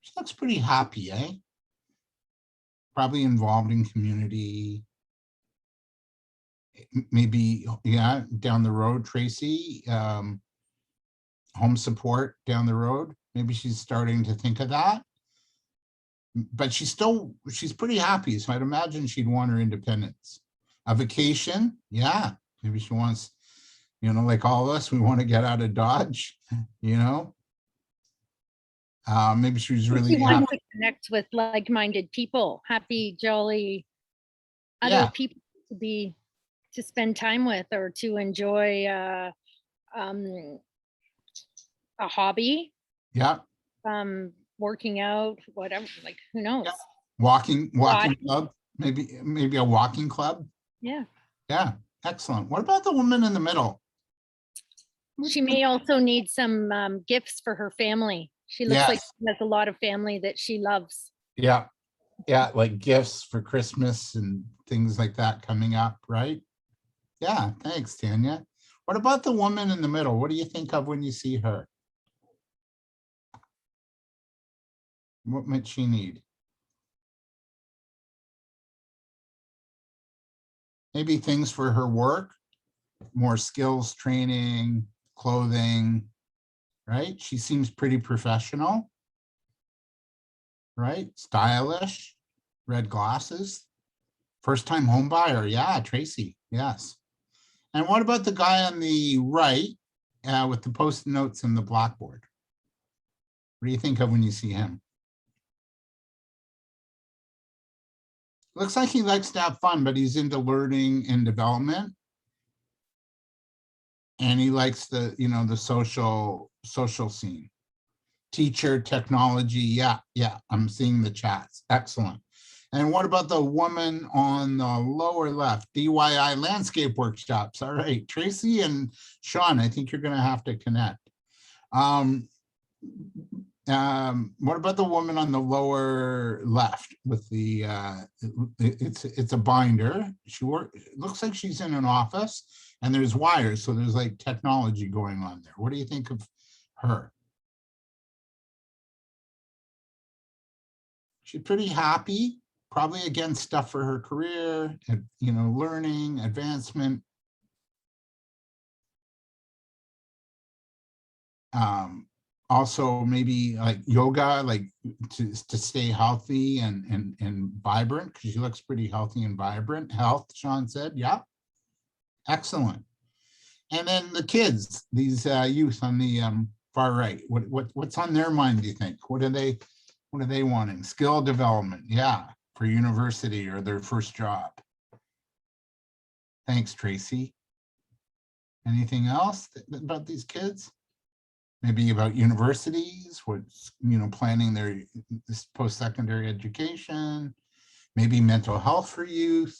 She looks pretty happy, eh? Probably involved in community. Maybe, yeah, down the road, Tracy, home support down the road. Maybe she's starting to think of that. But she's pretty happy. So I'd imagine she'd want her independence. A vacation, yeah. Maybe she wants, like all of us, we want to get out of Dodge, maybe she was really She happy. wants to connect with like-minded people, happy, jolly, other people to spend time with, or to enjoy a hobby. Yeah. Working out, whatever, like, who knows? Yeah. Walking club, maybe a walking club. Yeah. Yeah, excellent. What about the woman in the middle? She may also need some gifts for her family. She looks like she has a lot of family that she loves. Yeah, like gifts for Christmas and things like that coming up, right? Yeah, thanks, Tanya. What about the woman in the middle? What do you think of when you see her? What might she need? Maybe things for her work, more skills training, clothing, right? She seems pretty professional, right? Stylish, red glasses. First time home buyer, yeah, Tracy, yes. And what about the guy on the right with the post-it notes and the blackboard? What do you think of when you see him? Looks like he likes to have fun, but he's into learning and development. And he likes the, the social scene. Teacher, technology, yeah, I'm seeing the chats, excellent. And what about the woman on the lower left, DIY landscape workshops? All right, Tracy and Sean, I think you're gonna have to connect. What about the woman on the lower left with the, it's a binder. It looks like she's in an office and there's wires. So there's like technology going on there. What do you think of her? She's pretty happy, probably again, stuff for her career, and, learning, advancement. Also maybe like yoga, like to stay healthy and vibrant, because she looks pretty healthy and vibrant. Health, Sean said, yeah, excellent. And then the kids, these youth on the far right, what's on their mind, do you think? What are they wanting? Skill development, yeah, for university or their first job. Thanks, Tracy. Anything else about these kids? Maybe about universities, what's, planning their post-secondary education, maybe mental health for youth,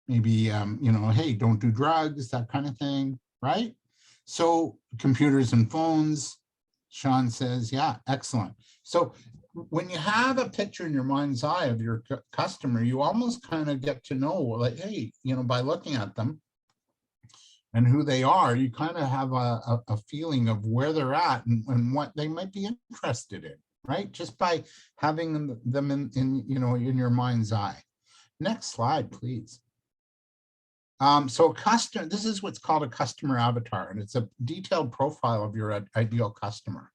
maybe, hey, don't do drugs, that kind of thing, right? So computers and phones, Sean says, yeah, excellent. So when you have a picture in your mind's eye of your customer, you almost kind of get to know, like, hey, by looking at them and who they are, you kind of have a feeling of where they're at and what they might be interested in, right? Just by having them in your mind's eye. Next slide, please. So this is what's called a customer avatar, and it's a detailed profile of your ideal customer.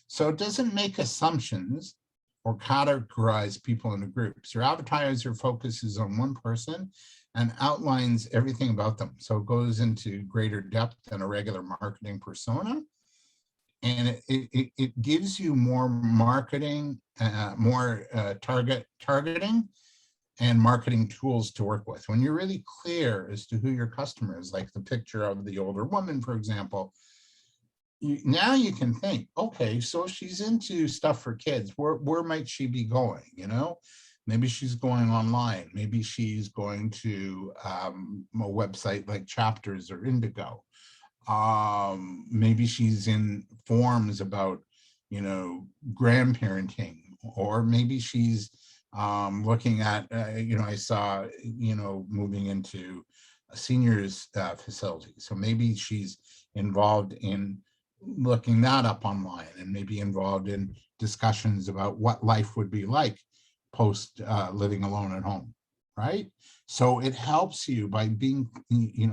So it doesn't make assumptions or categorize people into groups. Your advertiser focuses on one person and outlines everything about them. So it goes into greater depth than a regular marketing persona. And it gives you more marketing, more targeting and marketing tools to work with. When you're really clear as to who your customer is, like the picture of the older woman, for example, now you can think, okay, so she's into stuff for kids. Where might she be going? Maybe she's going online. Maybe she's going to a website like Chapters or Indigo. Maybe she's in forums about, grandparenting, or maybe she's looking at, I saw, moving into a seniors facility. So maybe she's involved in looking that up online, and maybe involved in discussions about what life would be like post living alone at home, right? So it helps you by being,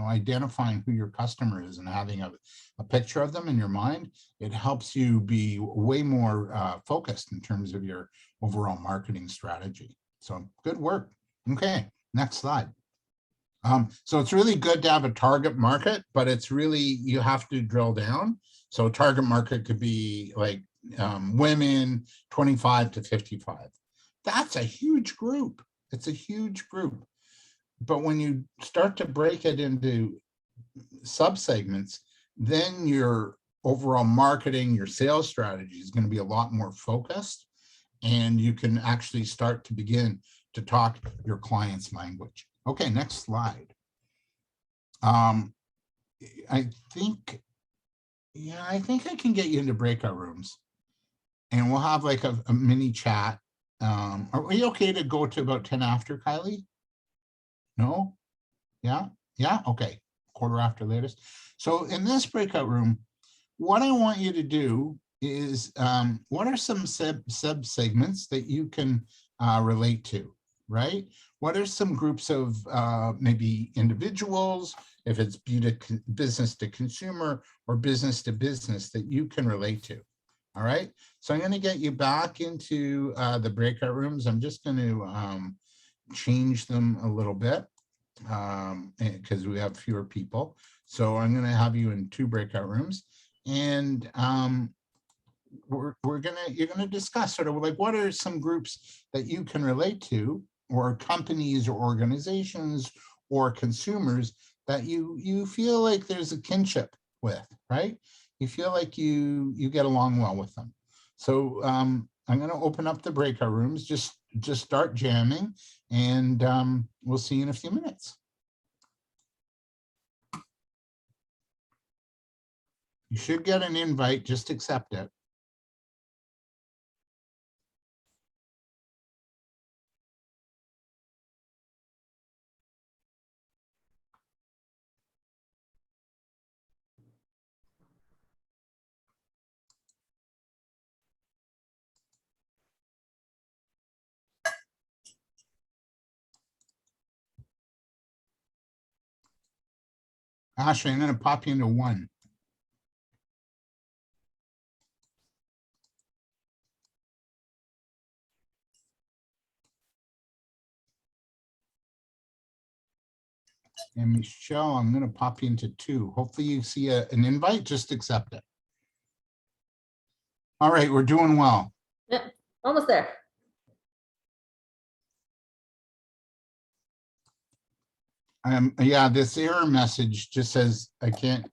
identifying who your customer is and having a picture of them in your mind. It helps you be way more focused in terms of your overall marketing strategy. So good work. Okay, next slide. So it's really good to have a target market, but it's really, you have to drill down. So target market could be like women 25 to 55. That's a huge group. It's a huge group. But when you start to break it into subsegments, then your overall marketing, your sales strategy is going to be a lot more focused, and you can actually start to begin to talk your client's language. Okay, next slide. I think I can get you into breakout rooms, and we'll have like a mini chat. Are we okay to go to about 10 after, Kylie? No? Yeah? Okay. Quarter after latest. So in this breakout room, what I want you to do is, what are some sub-segments that you can relate to, right? What are some groups of maybe individuals, if it's business to consumer or business to business, that you can relate to? All right, so I'm going to get you back into the breakout rooms. I'm just going to change them a little bit because we have fewer people. So I'm going to have you in 2 breakout rooms, and you're gonna discuss sort of like, what are some groups that you can relate to, or companies or organizations or consumers that you feel like there's a kinship with, right? You feel like you get along well with them. So I'm going to open up the breakout rooms, just start jamming, and we'll see you in a few minutes. You should get an invite, just accept it. Ashley, I'm going to pop you into one. And Michelle, I'm going to pop you into two. Hopefully you see an invite, just accept it. All right, we're doing well. Yep, almost there. Yeah, this error message just says I can't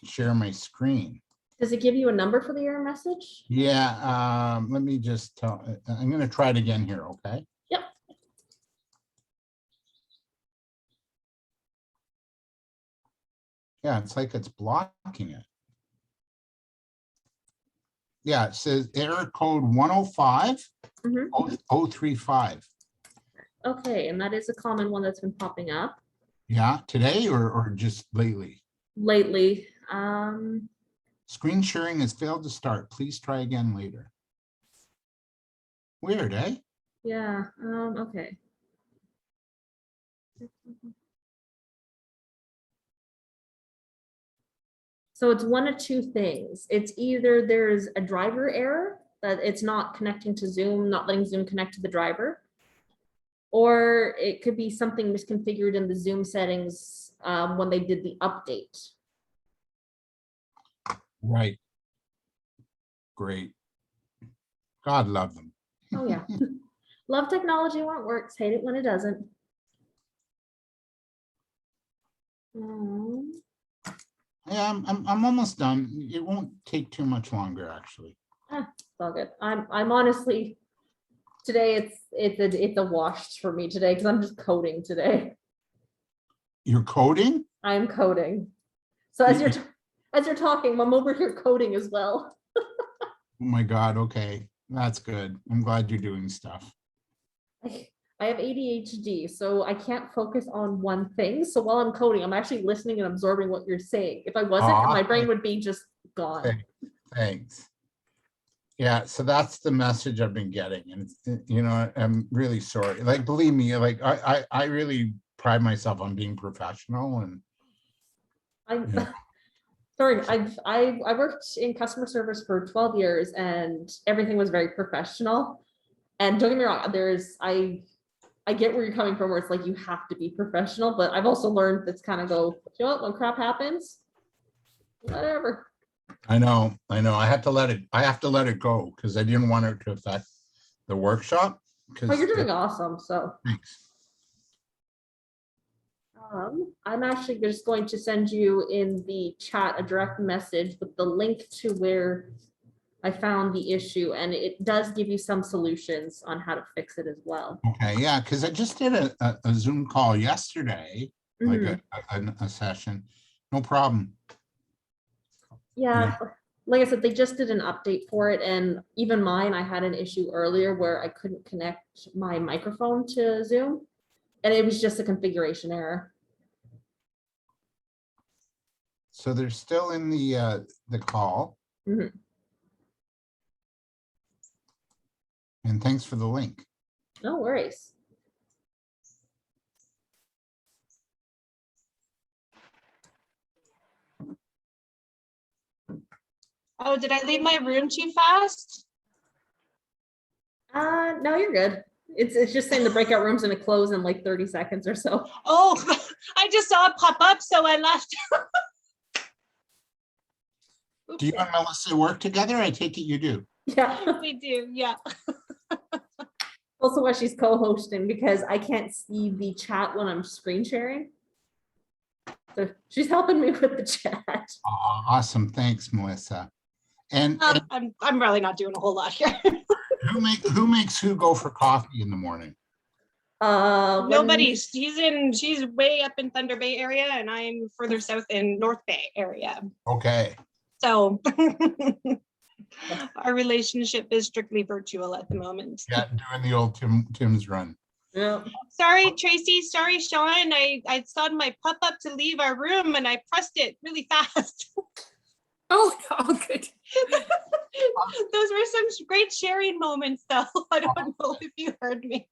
share my screen. Does it give you a number for the error message? Yeah, let me just tell, I'm going to try it again here, okay? Yep. Yeah, it's like it's blocking it. Yeah, it says error code 105-035. Okay, and that is a common one that's been popping up Yeah, today or just lately? lately. Screen sharing has failed to start. Please try again later. Weird, eh? Yeah, okay. So it's one of two things. It's either there's a driver error, that it's not connecting to Zoom, not letting Zoom connect to the driver, or it could be something misconfigured in the Zoom settings when they did the update. Right. Great. God love them. Oh yeah. Love technology when it works, hate it when it doesn't. Yeah, I'm almost done. It won't take too much longer, actually. It's all good. I'm honestly, today it's a wash for me today because I'm just coding today. You're coding? I'm coding. So as you're talking, I'm over here coding as well. Oh my God. Okay, that's good. I'm glad you're doing stuff. I have ADHD, so I can't focus on one thing. So while I'm coding, I'm actually listening and absorbing what you're saying. If I wasn't, my brain would be just gone. Thanks. Yeah, so that's the message I've been getting, and you know, I'm really sorry. Like, believe me, like I really pride myself on being professional, and I'm sorry. I worked in customer service for 12 years, and everything was very professional. And don't get me wrong, I get where you're coming from, where it's like you have to be professional, but I've also learned that's kind of go, you know what, when crap happens, whatever. I know. I have to let it go because I didn't want it to affect the workshop. Oh, you're doing awesome. So Thanks. I'm actually just going to send you in the chat a direct message with the link to where I found the issue, and it does give you some solutions on how to fix it as well. Okay, yeah, because I just did a Zoom call yesterday, like a session. No problem. Yeah, like I said, they just did an update for it, and even mine, I had an issue earlier where I couldn't connect my microphone to Zoom, and it was just a configuration error. So they're still in the call. Mhm. And thanks for the link. No worries. Oh, did I leave my room too fast? No, you're good. It's just saying the breakout room's gonna close in like 30 seconds or so. Oh, I just saw it pop up, so I left. Do you and Melissa work together? I take it you do. Yeah. We do, yeah. Also why she's co-hosting, because I can't see the chat when I'm screen sharing. So she's helping me with the chat. Awesome. Thanks, Melissa. And I'm really not doing a whole lot here. who makes who go for coffee in the morning? When- Nobody's. She's way up in Thunder Bay area, and I'm further south in North Bay area. Okay. So our relationship is strictly virtual at the moment. Yeah, doing the old Tim's run. Yeah. Sorry, Tracy. Sorry, Sean. I saw my pop up to leave our room, and I pressed it really fast. Oh, all good. Those were some great sharing moments, though. I don't know if you heard me.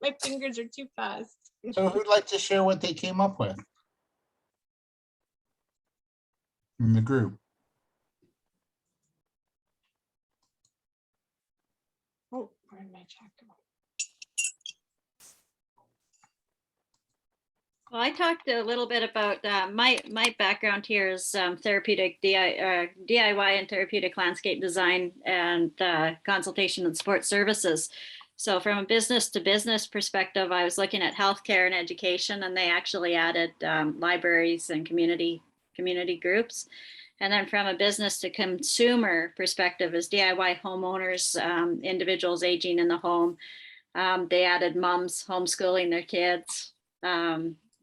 My fingers are too fast. So who'd like to share what they came up with in the group? Oh, where did my chat go? Well, I talked a little bit about my background here is therapeutic DIY and therapeutic landscape design and consultation and support services. So from a business to business perspective, I was looking at healthcare and education, and they actually added libraries and community groups. And then from a business to consumer perspective is DIY homeowners, individuals aging in the home. They added moms homeschooling their kids.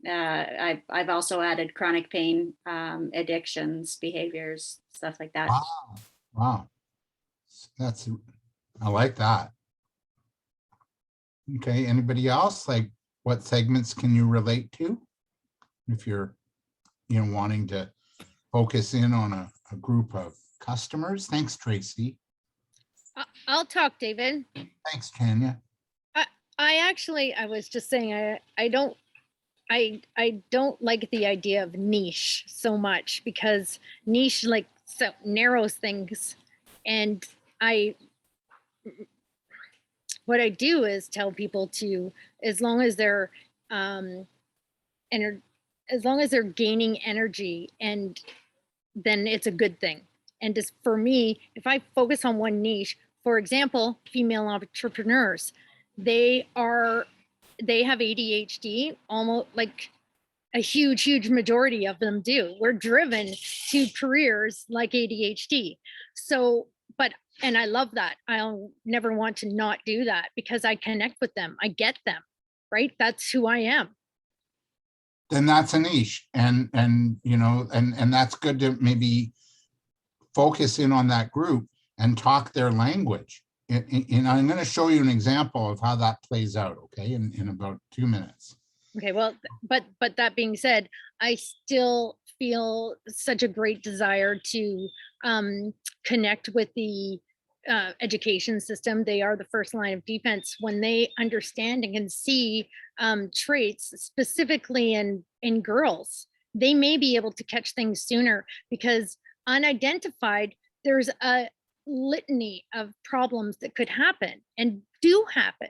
I've also added chronic pain, addictions, behaviors, stuff like that. Wow. I like that. Okay, anybody else? Like, what segments can you relate to? If you're, wanting to focus in on a group of customers. Thanks, Tracy. I'll talk, David. Thanks, Tanya. I was just saying, I don't like the idea of niche so much, because niche so narrows things. And what I do is tell people to, as long as they're gaining energy, and then it's a good thing. And just for me, if I focus on one niche, for example, female entrepreneurs, they have ADHD, almost like a huge majority of them do. We're driven to careers like ADHD. So, and I love that. I'll never want to not do that, because I connect with them. I get them, right? That's who I am. Then that's a niche, and that's good to maybe focus in on that group and talk their language. And I'm going to show you an example of how that plays out, okay, in about 2 minutes. Okay, well, but that being said, I still feel such a great desire to connect with the education system. They are the first line of defense. When they understand and can see traits specifically in girls, they may be able to catch things sooner, because unidentified, there's a litany of problems that could happen and do happen.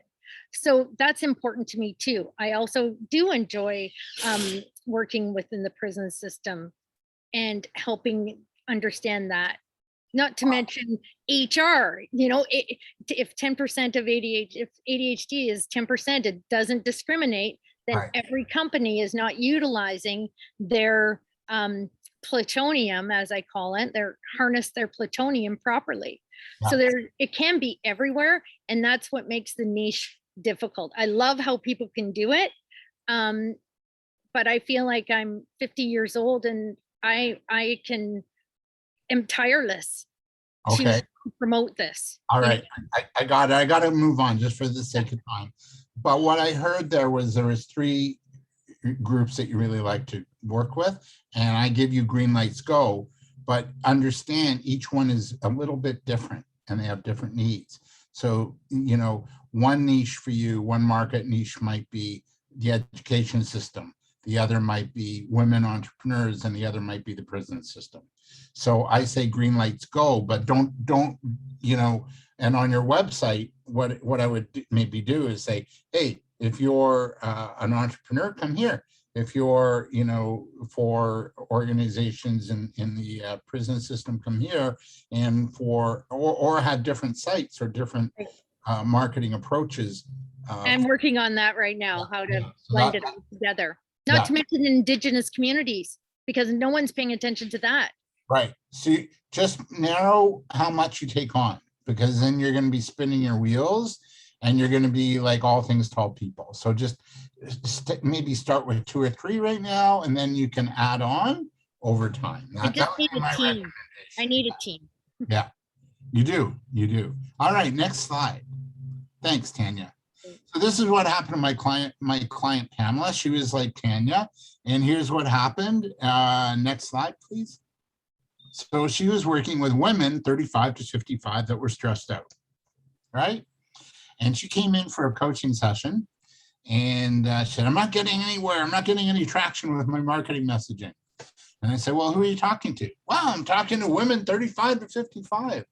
So that's important to me too. I also do enjoy working within the prison system and helping understand that. Not to mention HR, if 10% of if ADHD is 10%, it doesn't discriminate, then Right. every company is not utilizing their plutonium, as I call it, harness their plutonium properly. So it can be everywhere, and that's what makes the niche difficult. I love how people can do it, but I feel like I'm 50 years old and I am tireless Okay. to promote this. All right, I got it. I got to move on just for the sake of time. But what I heard there was 3 groups that you really like to work with, and I give you green lights go, but understand each one is a little bit different and they have different needs. So, one niche for you, one market niche might be the education system. The other might be women entrepreneurs, and the other might be the prison system. So I say green lights go, but don't, and on your website, what I would maybe do is say, hey, if you're an entrepreneur, come here. If you're, for organizations in the prison system, come here. And or have different sites or different marketing approaches. I'm working on that right now, how to so blend it all together. Not Yeah. to mention Indigenous communities. because no one's paying attention to that. Right. So you just narrow how much you take on, because then you're going to be spinning your wheels and you're going to be like all things to all people. So just maybe start with 2 or 3 right now, and then you can add on over time. I That just would need be my a team. recommendation. I need a team. Yeah, you do. You do. All right, next slide. Thanks, Tanya. So this is what happened to my client Pamela. She was like Tanya, and here's what happened. Next slide, please. So she was working with women 35 to 55 that were stressed out, right? And she came in for a coaching session and said, I'm not getting anywhere. I'm not getting any traction with my marketing messaging. And I said, well, who are you talking to? Well, I'm talking to women 35 to 55.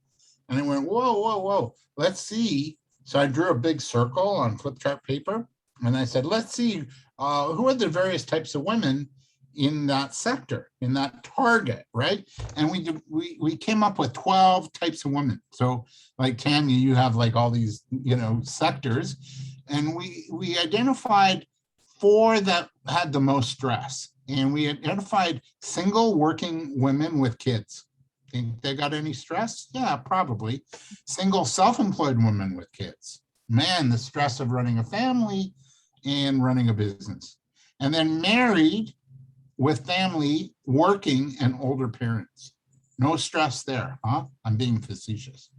And I went, whoa, whoa, whoa, let's see. So I drew a big circle on flip chart paper. And I said, let's see who are the various types of women in that sector, in that target, right? And we came up with 12 types of women. So like Tanya, you have like all these, sectors, and we identified 4 that had the most stress. And we identified single working women with kids. Think they got any stress? Yeah, probably. Single self-employed women with kids. Man, the stress of running a family and running a business. And then married with family, working, and older parents. No stress there, huh? I'm being facetious.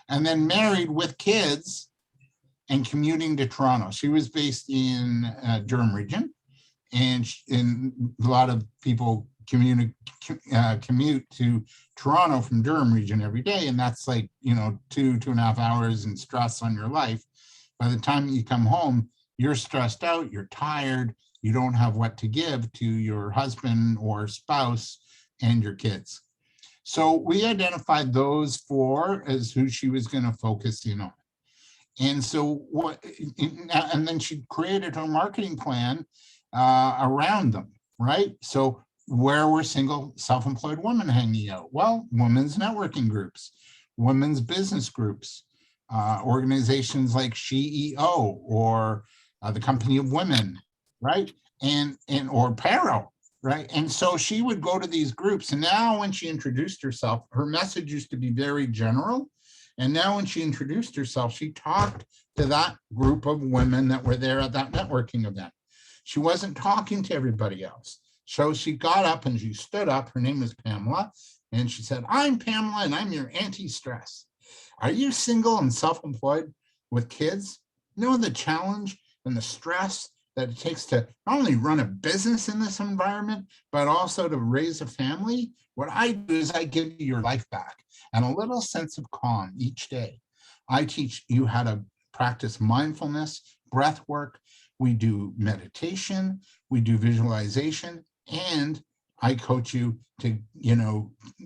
And then married with kids and commuting to Toronto. She was based in Durham region, and a lot of people commute to Toronto from Durham region every day, and that's like 2.5 hours and stress on your life. By the time you come home, you're stressed out, you're tired, you don't have what to give to your husband or spouse and your kids. So we identified those 4 as who she was going to focus in on. And so and then she created her marketing plan around them, right? So where were single self-employed women hanging out? Well, women's networking groups, women's business groups, organizations like SheEO or the Company of Women, right? And or PARO, right? And so she would go to these groups. And now when she introduced herself, her message used to be very general. And now when she introduced herself, she talked to that group of women that were there at that networking event. She wasn't talking to everybody else. So she got up and she stood up. Her name is Pamela. And she said, I'm Pamela and I'm your anti-stress. Are you single and self-employed with kids? Know the challenge and the stress that it takes to not only run a business in this environment, but also to raise a family? What I do is I give you your life back and a little sense of calm each day. I teach you how to practice mindfulness, breath work. We do meditation, we do visualization, and I coach you to,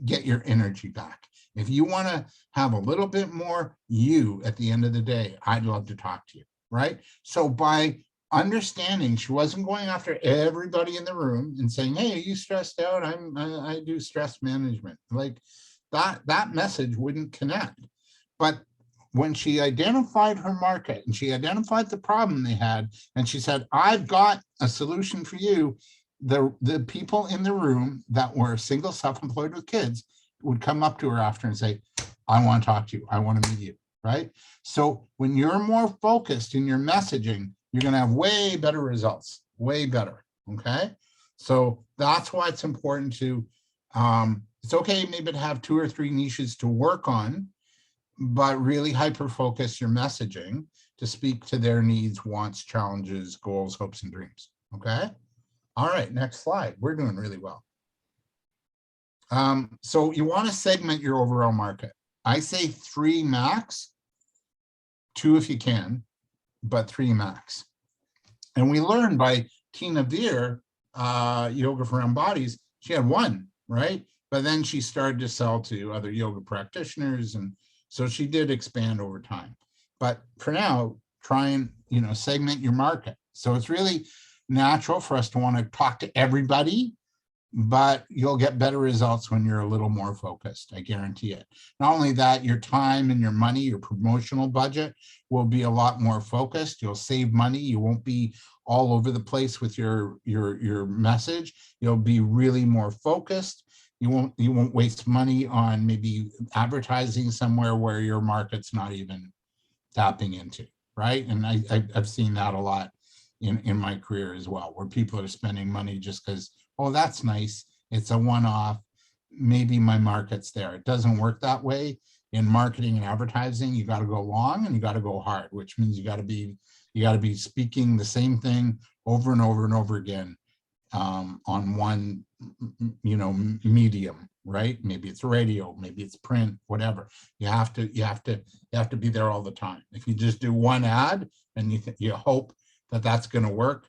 get your energy back. If you want to have a little bit more you at the end of the day, I'd love to talk to you, right? So by understanding, she wasn't going after everybody in the room and saying, hey, are you stressed out? I do stress management. Like that message wouldn't connect. But when she identified her market and she identified the problem they had, and she said, I've got a solution for you, the people in the room that were single, self-employed with kids would come up to her after and say, I want to talk to you. I want to meet you, right? So when you're more focused in your messaging, you're going to have way better results, way better, okay? So that's why it's important to, it's okay maybe to have 2 or 3 niches to work on, but really hyper-focus your messaging to speak to their needs, wants, challenges, goals, hopes, and dreams, okay? All right, next slide. We're doing really well. So you want to segment your overall market. I say 3 max, 2 if you can, but 3 max. And we learned by Tina Veer, Yoga for Embodies, she had 1, right? But then she started to sell to other yoga practitioners. And so she did expand over time. But for now, try and, segment your market. So it's really natural for us to want to talk to everybody but you'll get better results when you're a little more focused. I guarantee it. Not only that, your time and your money, your promotional budget will be a lot more focused. You'll save money. You won't be all over the place with your message. You'll be really more focused. You won't waste money on maybe advertising somewhere where your market's not even tapping into, right? And I've seen that a lot in my career as well, where people are spending money just because, oh, that's nice, it's a one-off, maybe my market's there. It doesn't work that way. In marketing and advertising, you got to go long and you got to go hard, which means you got to be speaking the same thing over and over and over again on one medium, right? Maybe it's radio, maybe it's print, whatever. You have to be there all the time. If you just do one ad and you hope that that's going to work,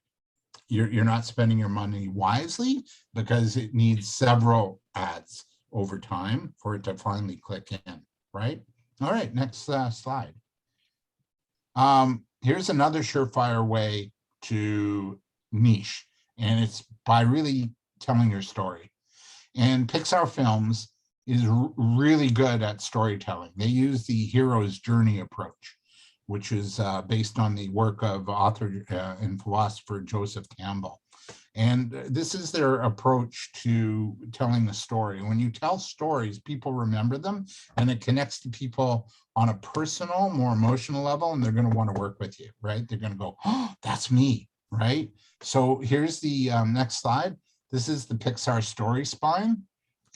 you're not spending your money wisely, because it needs several ads over time for it to finally click in, right? All right, next slide. Here's another surefire way to niche, and it's by really telling your story. And Pixar Films is really good at storytelling. They use the hero's journey approach, which is based on the work of author and philosopher Joseph Campbell. And this is their approach to telling the story. When you tell stories, people remember them, and it connects to people on a personal, more emotional level, and they're going to want to work with you, right? They're going to go, oh, that's me, right? So here's the next slide. This is the Pixar story spine.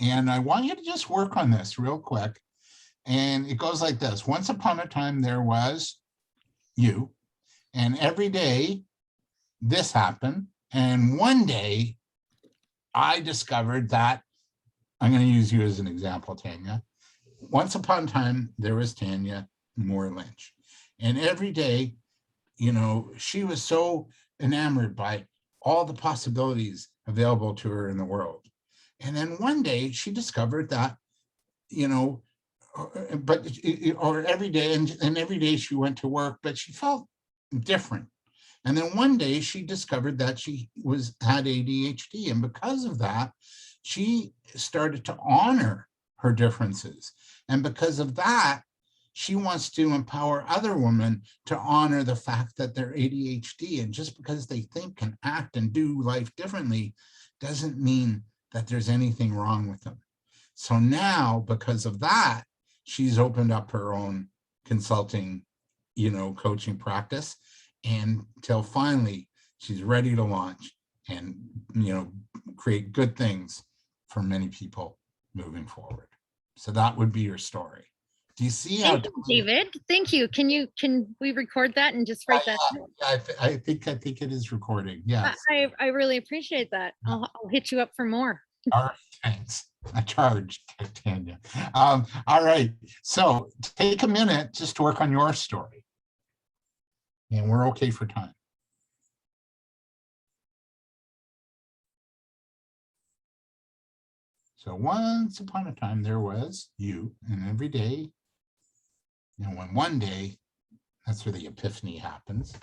And I want you to just work on this real quick. And it goes like this. Once upon a time, there was you, and every day this happened. And one day I discovered that, I'm going to use you as an example, Tanya. Once upon a time, there was Tanya Moore Lynch. And every day, she was so enamored by all the possibilities available to her in the world. And then one day she discovered that, or every day, and every day she went to work, but she felt different. And then one day she discovered that she had ADHD. And because of that, she started to honor her differences. And because of that, she wants to empower other women to honor the fact that they're ADHD. And just because they think and act and do life differently doesn't mean that there's anything wrong with them. So now, because of that, she's opened up her own consulting, coaching practice, until finally she's ready to launch and, create good things for many people moving forward. So that would be your story. Do you see how? Thank you, David. Thank you. Can we record that and just write that? I think it is recording. Yes. I really appreciate that. I'll hit you up for more. All right, thanks. I charge, Tanya. All right, so take a minute just to work on your story. And we're okay for time. So once upon a time, there was you, and every day, when one day, that's where the epiphany happens.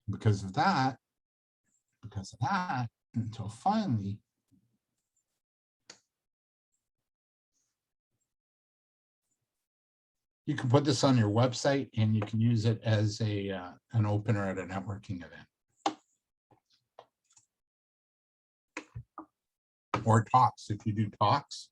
Because of that, until finally, you can put this on your website, and you can use it as an opener at a networking event. Or talks, if you do talks.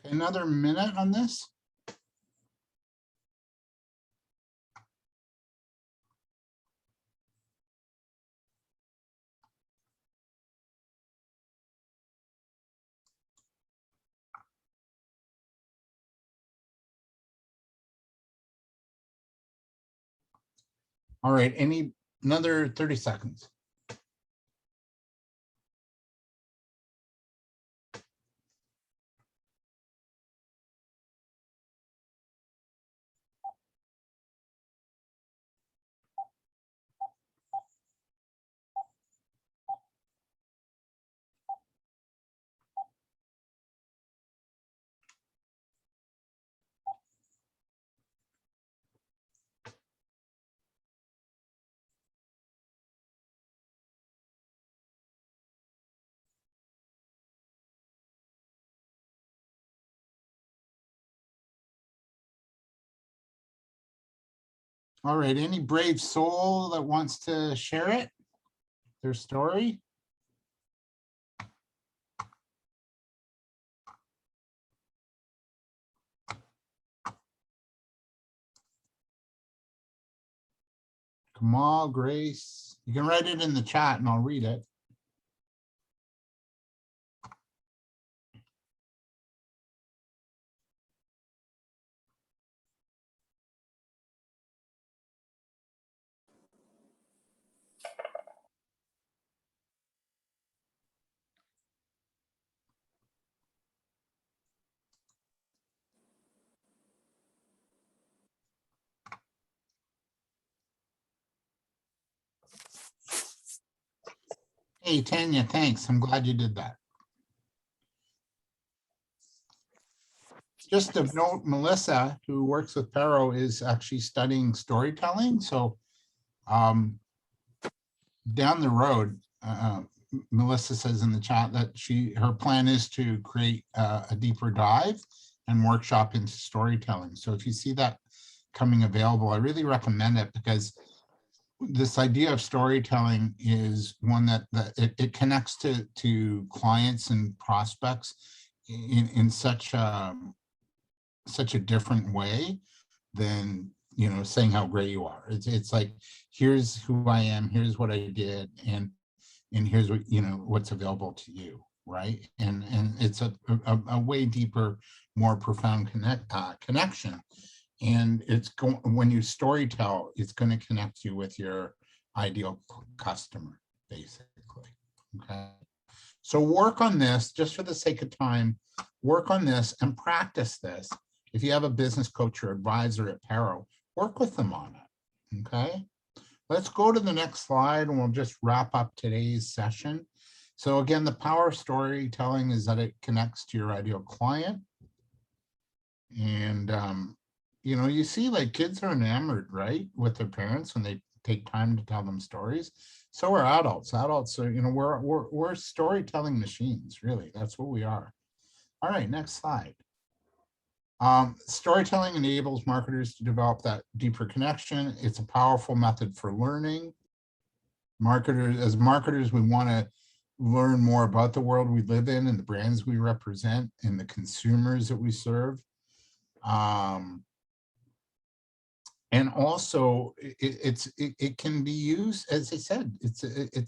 Okay, another minute on this. All right, another 30 seconds. All right, any brave soul that wants to share it, their story? Kamal, Grace, you can write it in the chat and I'll read it. Hey, Tanya, thanks. I'm glad you did that. Just to note, Melissa, who works with PARO, is actually studying storytelling. So down the road, Melissa says in the chat that her plan is to create a deeper dive and workshop into storytelling. So if you see that coming available, I really recommend it, because this idea of storytelling is one that it connects to clients and prospects in such a different way than, you know, saying how great you are. It's like, here's who I am, here's what I did, and here's what, you know, what's available to you, right? And it's a way deeper, more profound connection. And it's going, when you storytell, it's going to connect you with your ideal customer, basically. Okay. So work on this, just for the sake of time, work on this and practice this. If you have a business coach or advisor at PARO, work with them on it. Okay. Let's go to the next slide and we'll just wrap up today's session. So again, the power of storytelling is that it connects to your ideal client. And you know, you see, like, kids are enamored, right, with their parents when they take time to tell them stories. So are adults. Adults are, you know, we're storytelling machines, really. That's what we are. All right, next slide. Storytelling enables marketers to develop that deeper connection. It's a powerful method for learning. As marketers, we want to learn more about the world we live in and the brands we represent and the consumers that we serve. And also, it can be used, as I said, it's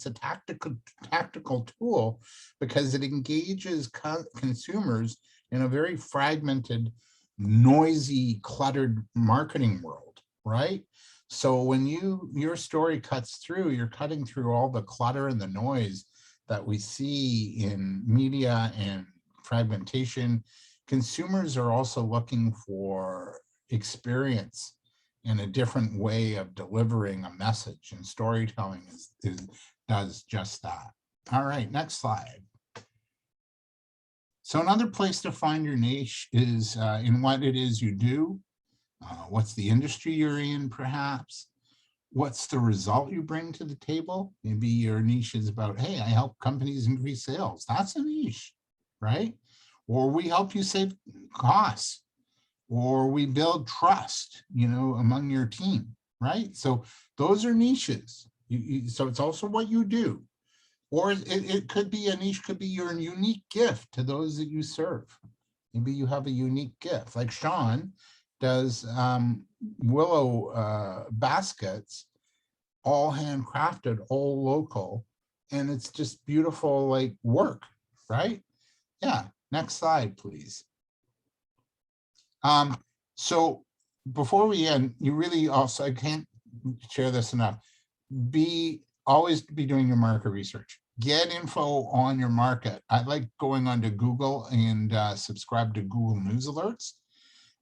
a tactical tool, because it engages consumers in a very fragmented, noisy, cluttered marketing world, right? So when your story cuts through, you're cutting through all the clutter and the noise that we see in media and fragmentation. Consumers are also looking for experience and a different way of delivering a message, and storytelling does just that. All right, next slide. So another place to find your niche is in what it is you do. What's the industry you're in, perhaps? What's the result you bring to the table? Maybe your niche is about, hey, I help companies increase sales. That's a niche, right? Or we help you save costs. Or we build trust, you know, among your team, right? So those are niches. So it's also what you do. Or it could be a niche, could be your unique gift to those that you serve. Maybe you have a unique gift, like Sean does willow baskets, all handcrafted, all local, and it's just beautiful, like work, right? Yeah, next slide, please. So before we end, you really also, I can't share this enough, always be doing your market research. Get info on your market. I like going onto Google and subscribe to Google News Alerts.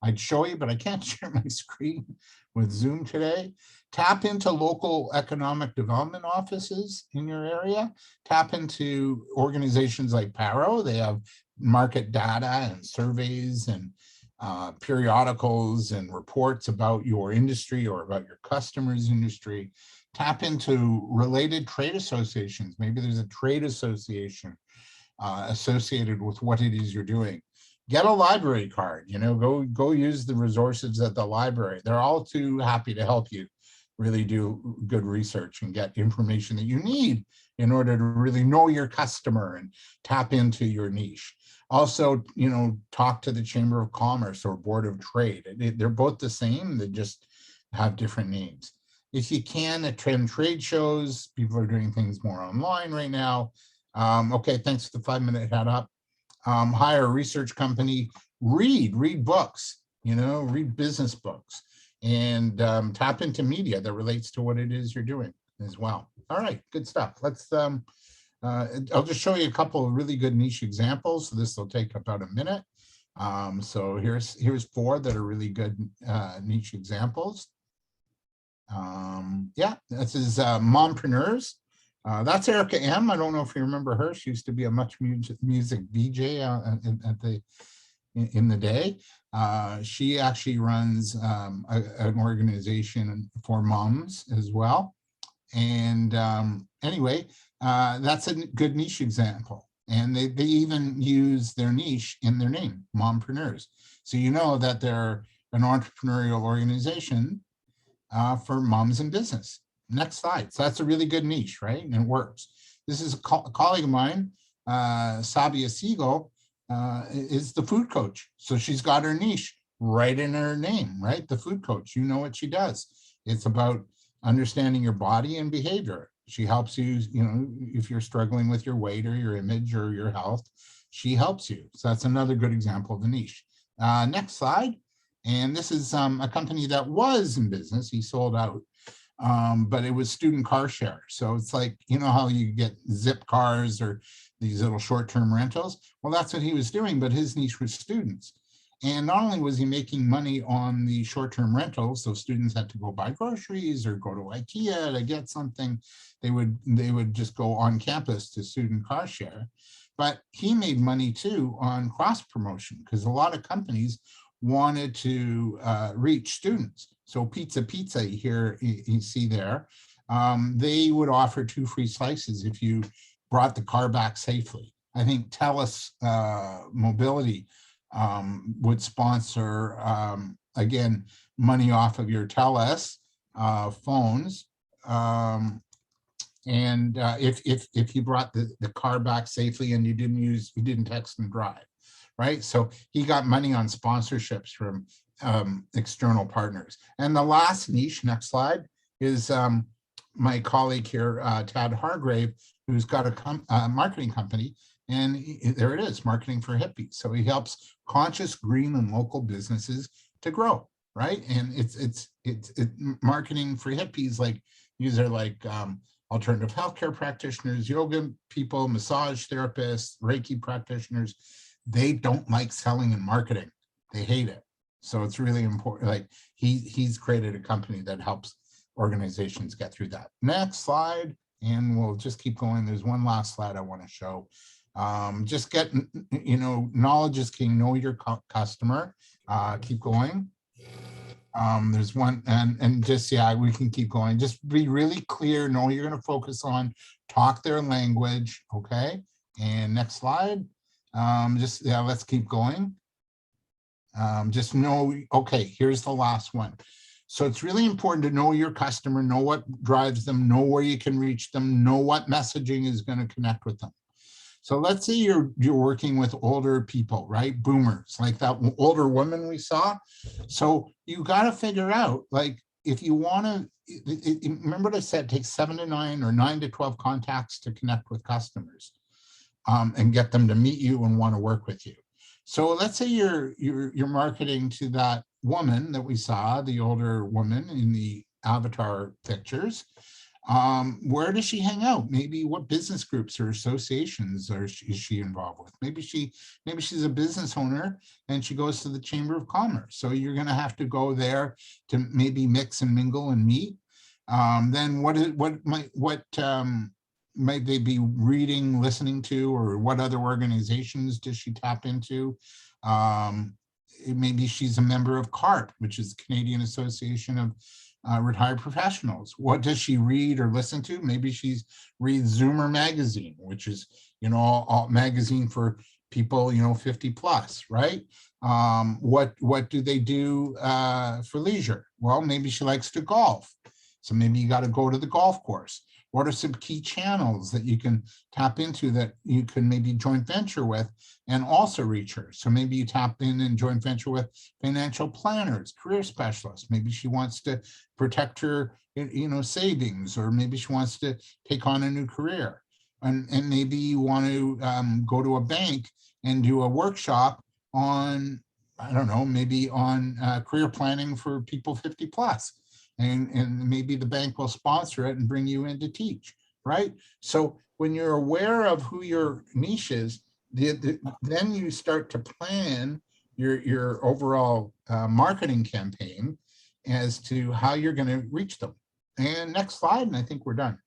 I'd show you, but I can't share my screen with Zoom today. Tap into local economic development offices in your area. Tap into organizations like PARO. They have market data and surveys and periodicals and reports about your industry or about your customers' industry. Tap into related trade associations. Maybe there's a trade association associated with what it is you're doing. Get a library card, go use the resources at the library. They're all too happy to help you really do good research and get information that you need in order to really know your customer and tap into your niche. Also, talk to the Chamber of Commerce or Board of Trade. They're both the same, they just have different names. If you can, attend trade shows. People are doing things more online right now. Okay, thanks for the 5-minute head up. Hire a research company, read books, read business books, and tap into media that relates to what it is you're doing as well. All right, good stuff. Let's, I'll just show you a couple of really good niche examples. So this will take about a minute. So here's 4 that are really good niche examples. Yeah, this is Mompreneurs. That's Erica M. I don't know if you remember her. She used to be a Much Music VJ in the day. She actually runs an organization for moms as well. And anyway, that's a good niche example. And they even use their niche in their name, Mompreneurs. So you know that they're an entrepreneurial organization for moms in business. Next slide. So that's a really good niche, right? And it works. This is a colleague of mine, Sabia Siegel, is the food coach. So she's got her niche right in her name, right? The food coach, you know what she does. It's about understanding your body and behavior. She helps you, if you're struggling with your weight or your image or your health, she helps you. So that's another good example of a niche. Next slide. And this is a company that was in business. He sold out, but it was student car share. So it's like, how you get zip cars or these little short-term rentals. Well, that's what he was doing, but his niche was students. And not only was he making money on the short-term rentals, so students had to go buy groceries or go to IKEA to get something, they would just go on campus to student car share. But he made money too on cross promotion, because a lot of companies wanted to reach students. So Pizza here, you see there, they would offer 2 free slices if you brought the car back safely. I think TELUS Mobility would sponsor, again, money off of your TELUS phones. And if you brought the car back safely and you didn't text and drive, right? So he got money on sponsorships from external partners. And the last niche, next slide, is my colleague here, Tad Hargrave, who's got a marketing company. And there it is, Marketing for Hippies. So he helps conscious, green, and local businesses to grow, right? And it's marketing for hippies. Like these are like alternative healthcare practitioners, yoga people, massage therapists, Reiki practitioners. They don't like selling and marketing. They hate it. So it's really important. Like he's created a company that helps organizations get through that. Next slide, and we'll just keep going. There's one last slide I want to show. Just get, knowledge is king. Know your customer. Keep going. There's one, and just, yeah, we can keep going. Just be really clear. Know what you're going to focus on. Talk their language. Okay. And next slide. Let's keep going. Just know, okay, here's the last one. So it's really important to know your customer, know what drives them, know where you can reach them, know what messaging is going to connect with them. So let's say you're working with older people, right? Boomers, like that older woman we saw. So you got to figure out, like, if you want to, remember what I said, it takes 7 to 9 or 9 to 12 contacts to connect with customers and get them to meet you and want to work with you. So let's say you're marketing to that woman that we saw, the older woman in the avatar pictures. Where does she hang out? Maybe what business groups or associations is she involved with? Maybe she's a business owner and she goes to the Chamber of Commerce. So you're going to have to go there to maybe mix and mingle and meet. Then what might they be reading, listening to, or what other organizations does she tap into? Maybe she's a member of CARP, which is Canadian Association of Retired Professionals. What does she read or listen to? Maybe she reads Zoomer magazine, which is, all magazine for people, 50 plus, right? What do they do for leisure? Well, maybe she likes to golf. So maybe you got to go to the golf course. What are some key channels that you can tap into that you can maybe joint venture with and also reach her? So maybe you tap in and joint venture with financial planners, career specialists. Maybe she wants to protect her, savings, or maybe she wants to take on a new career. And maybe you want to go to a bank and do a workshop on, I don't know, maybe on career planning for people 50 plus. And maybe the bank will sponsor it and bring you in to teach, right? So when you're aware of who your niche is, then you start to plan your overall marketing campaign as to how you're going to reach them. And next slide, and I think we're done.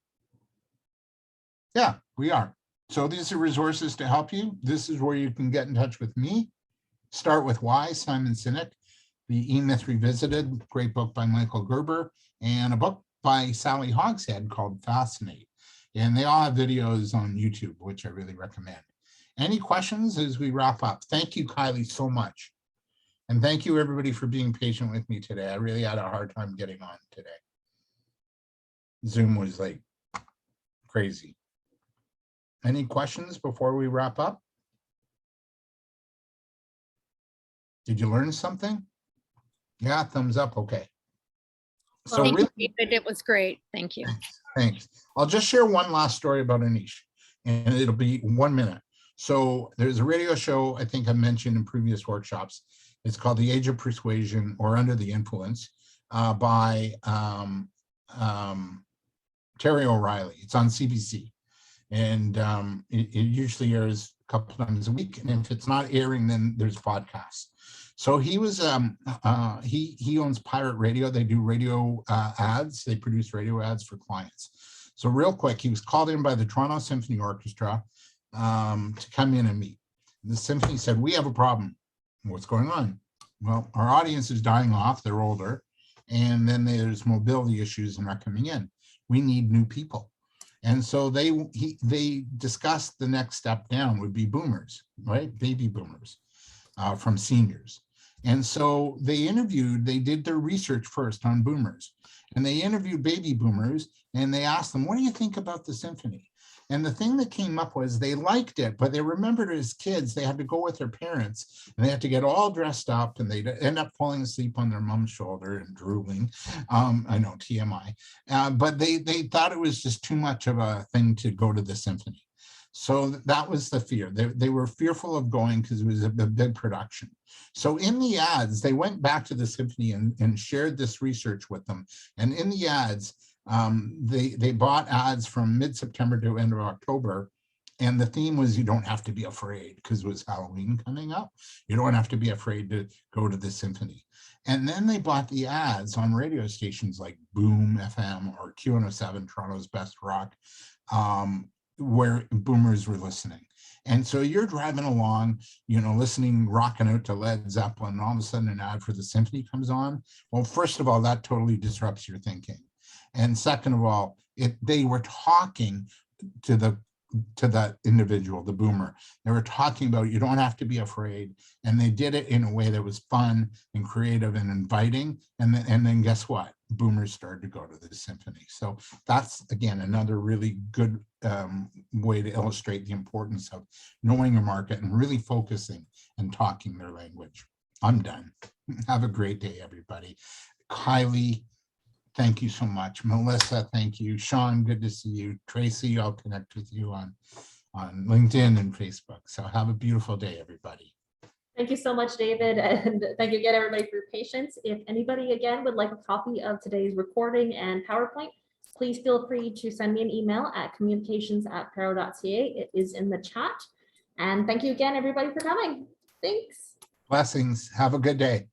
Yeah, we are. So these are resources to help you. This is where you can get in touch with me. Start with Why, Simon Sinek. The E-Myth Revisited, great book by Michael Gerber, and a book by Sally Hogshead called Fascinate. And they all have videos on YouTube, which I really recommend. Any questions as we wrap up? Thank you, Kylie, so much. And thank you, everybody, for being patient with me today. I really had a hard time getting on today. Zoom was like crazy. Any questions before we wrap up? Did you learn something? Yeah, thumbs up. Okay. So Thank really, you, David. It was great. Thank you. thanks. I'll just share one last story about a niche, and it'll be 1 minute. So there's a radio show I think I mentioned in previous workshops. It's called The Age of Persuasion or Under the Influence by Terry O'Reilly. It's on CBC, and it usually airs a couple times a week. And if it's not airing, then there's podcasts. So he was, he owns Pirate Radio. They do radio ads. They produce radio ads for clients. So real quick, he was called in by the Toronto Symphony Orchestra to come in and meet. The symphony said, we have a problem. What's going on? Well, our audience is dying off. They're older. And then there's mobility issues and not coming in. We need new people. And so they discussed the next step down would be boomers, right? Baby boomers from seniors. And so they did their research first on boomers, and they interviewed baby boomers and they asked them, what do you think about the symphony? And the thing that came up was they liked it, but they remembered as kids, they had to go with their parents and they had to get all dressed up and they'd end up falling asleep on their mom's shoulder and drooling. I know, TMI, but they thought it was just too much of a thing to go to the symphony. So that was the fear. They were fearful of going because it was a big production. So in the ads, they went back to the symphony and shared this research with them. And in the ads, they bought ads from mid-September to end of October. And the theme was, you don't have to be afraid, because it was Halloween coming up. You don't have to be afraid to go to the symphony. And then they bought the ads on radio stations like Boom FM or Q107, Toronto's Best Rock, where boomers were listening. And so you're driving along, listening, rocking out to Led Zeppelin, and all of a sudden an ad for the symphony comes on. Well, first of all, that totally disrupts your thinking. And second of all, they were talking to the to that individual, the boomer. They were talking about you don't have to be afraid. And they did it in a way that was fun and creative and inviting. And then guess what? Boomers started to go to the symphony. So that's, again, another really good way to illustrate the importance of knowing your market and really focusing and talking their language. I'm done. Have a great day, everybody. Kylie, thank you so much. Melissa, thank you. Sean, good to see you. Tracy, I'll connect with you on LinkedIn and Facebook. So have a beautiful day, everybody. Thank you so much, David. And thank you again, everybody, for your patience. If anybody, again, would like a copy of today's recording and PowerPoint, please feel free to send me an email at communications@paro.ca. It is in the chat. And thank you again, everybody, for coming. Thanks. Blessings. Have a good day.